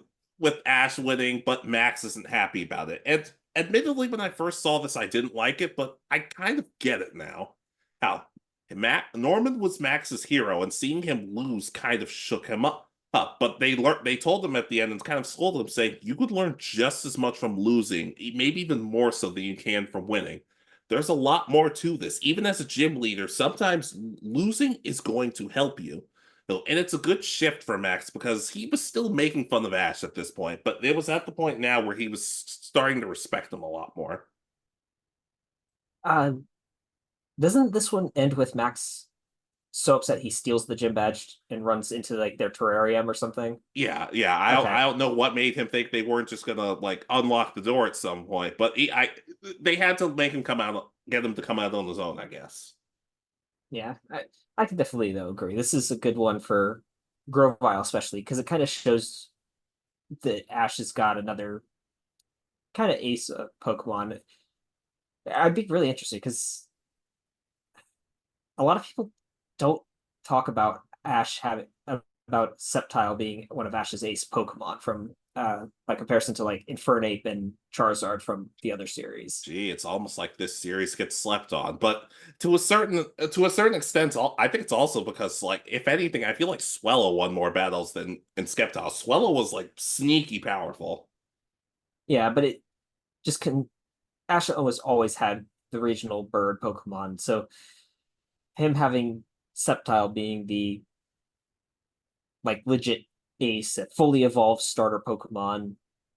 Speaker 2: Ash winning, but Max isn't happy about it. And admittedly, when I first saw this, I didn't like it, but I kind of get it now. How Norman was Max's hero, and seeing him lose kind of shook him up. But they told him at the end and kind of scolded him, saying, "You could learn just as much from losing, maybe even more so than you can from winning. There's a lot more to this. Even as a gym leader, sometimes losing is going to help you." And it's a good shift for Max because he was still making fun of Ash at this point, but it was at the point now where he was starting to respect him a lot more.
Speaker 3: Uh, doesn't this one end with Max so upset he steals the gym badge and runs into like their terrarium or something?
Speaker 2: Yeah.
Speaker 3: Okay.
Speaker 2: I don't know what made him think they weren't just gonna like unlock the door at some point, but they had to make him get him to come out on his own, I guess.
Speaker 3: Yeah, I can definitely though agree. This is a good one for Grovyle, especially because it kind of shows that Ash has got another kind of ace Pokemon. I'd be really interested because a lot of people don't talk about Ash having about Sceptile being one of Ash's ace Pokemon from by comparison to like Infernape and Charizard from the other series.
Speaker 2: Gee, it's almost like this series gets slept on, but to a certain extent, I think it's also because, like, if anything, I feel like Swellow won more battles than in Sceptile. Swellow was like sneaky powerful.
Speaker 3: Yeah, but it just can. Ash always had the regional bird Pokemon, so him having Sceptile being the like legit ace, fully evolved starter Pokemon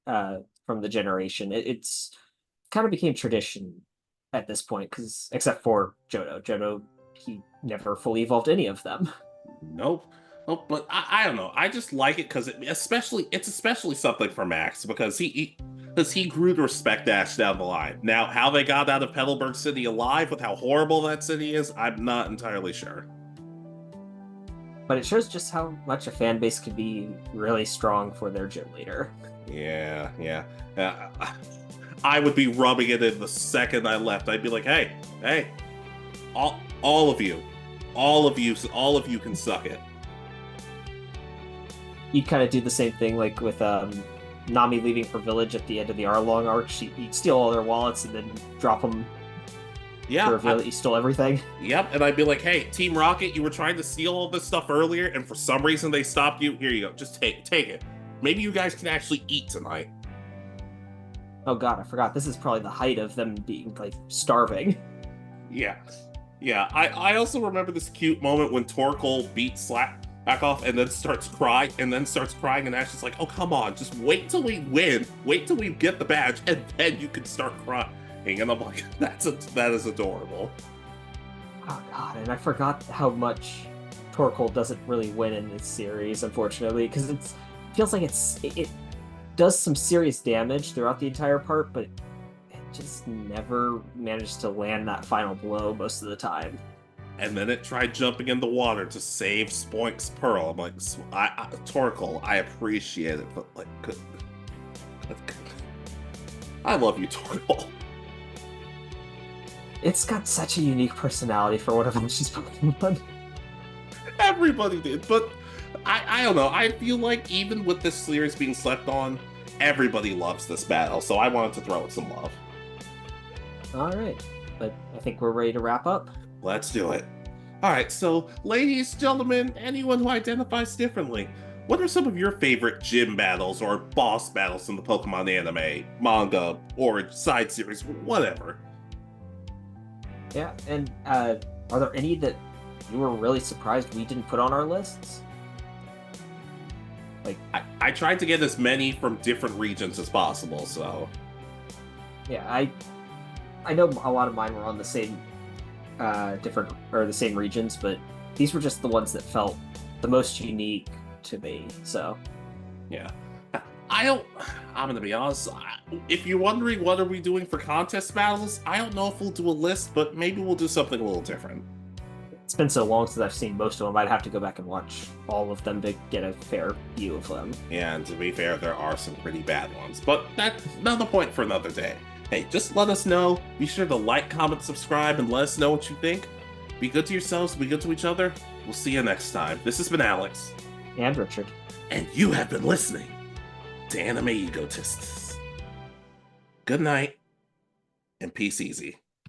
Speaker 3: from the generation, it's kind of became tradition at this point, because except for Johto, he never fully evolved any of them.
Speaker 2: Nope. Oh, but I don't know. I just like it because it's especially something for Max because he grew to respect Ash down the line. Now, how they got out of Petalburg City alive with how horrible that city is, I'm not entirely sure.
Speaker 3: But it shows just how much a fan base could be really strong for their gym leader.
Speaker 2: Yeah. I would be rubbing it in the second I left. I'd be like, hey, all of you can suck it.
Speaker 3: You'd kind of do the same thing like with Nami leaving for village at the end of the Arlong arc. You'd steal all their wallets and then drop them to reveal that you stole everything.
Speaker 2: Yep, and I'd be like, hey, Team Rocket, you were trying to steal all this stuff earlier, and for some reason they stopped you. Here you go. Just take it. Maybe you guys can actually eat tonight.
Speaker 3: Oh god, I forgot. This is probably the height of them being like starving.
Speaker 2: Yeah. I also remember this cute moment when Torkoal beats back off and then starts crying, and Ash is like, oh, come on, just wait till we win. Wait till we get the badge, and then you can start crying. And I'm like, that is adorable.
Speaker 3: Oh god, and I forgot how much Torkoal doesn't really win in this series, unfortunately, because it feels like it does some serious damage throughout the entire part, but it just never managed to land that final blow most of the time.
Speaker 2: And then it tried jumping in the water to save Spoink's Pearl. I'm like, Torkoal, I appreciate it, but like, I love you, Torkoal.
Speaker 3: It's got such a unique personality for one of Ash's Pokemon.
Speaker 2: Everybody did, but I don't know. I feel like even with this series being slept on, everybody loves this battle, so I wanted to throw it some love.
Speaker 3: All right, but I think we're ready to wrap up.
Speaker 2: Let's do it. All right, so ladies, gentlemen, anyone who identifies differently, what are some of your favorite gym battles or boss battles in the Pokemon anime, manga, or side series, whatever?
Speaker 3: Yeah, and are there any that you were really surprised we didn't put on our lists? Like,
Speaker 2: I tried to get as many from different regions as possible, so
Speaker 3: yeah, I know a lot of mine were on the same the same regions, but these were just the ones that felt the most unique to me. So
Speaker 2: yeah. I'm gonna be honest. If you're wondering what are we doing for contest battles, I don't know if we'll do a list, but maybe we'll do something a little different.
Speaker 3: it's been so long since I've seen most of them. I'd have to go back and watch all of them to get a fair view of them.
Speaker 2: And to be fair, there are some pretty bad ones, but that's another point for another day. Hey, just let us know. Be sure to like, comment, subscribe, and let us know what you think. Be good to yourselves, be good to each other. We'll see you next time. This has been Alex.
Speaker 3: And Richard.
Speaker 2: And you have been listening to Anime Egotists. Good night, and peace easy.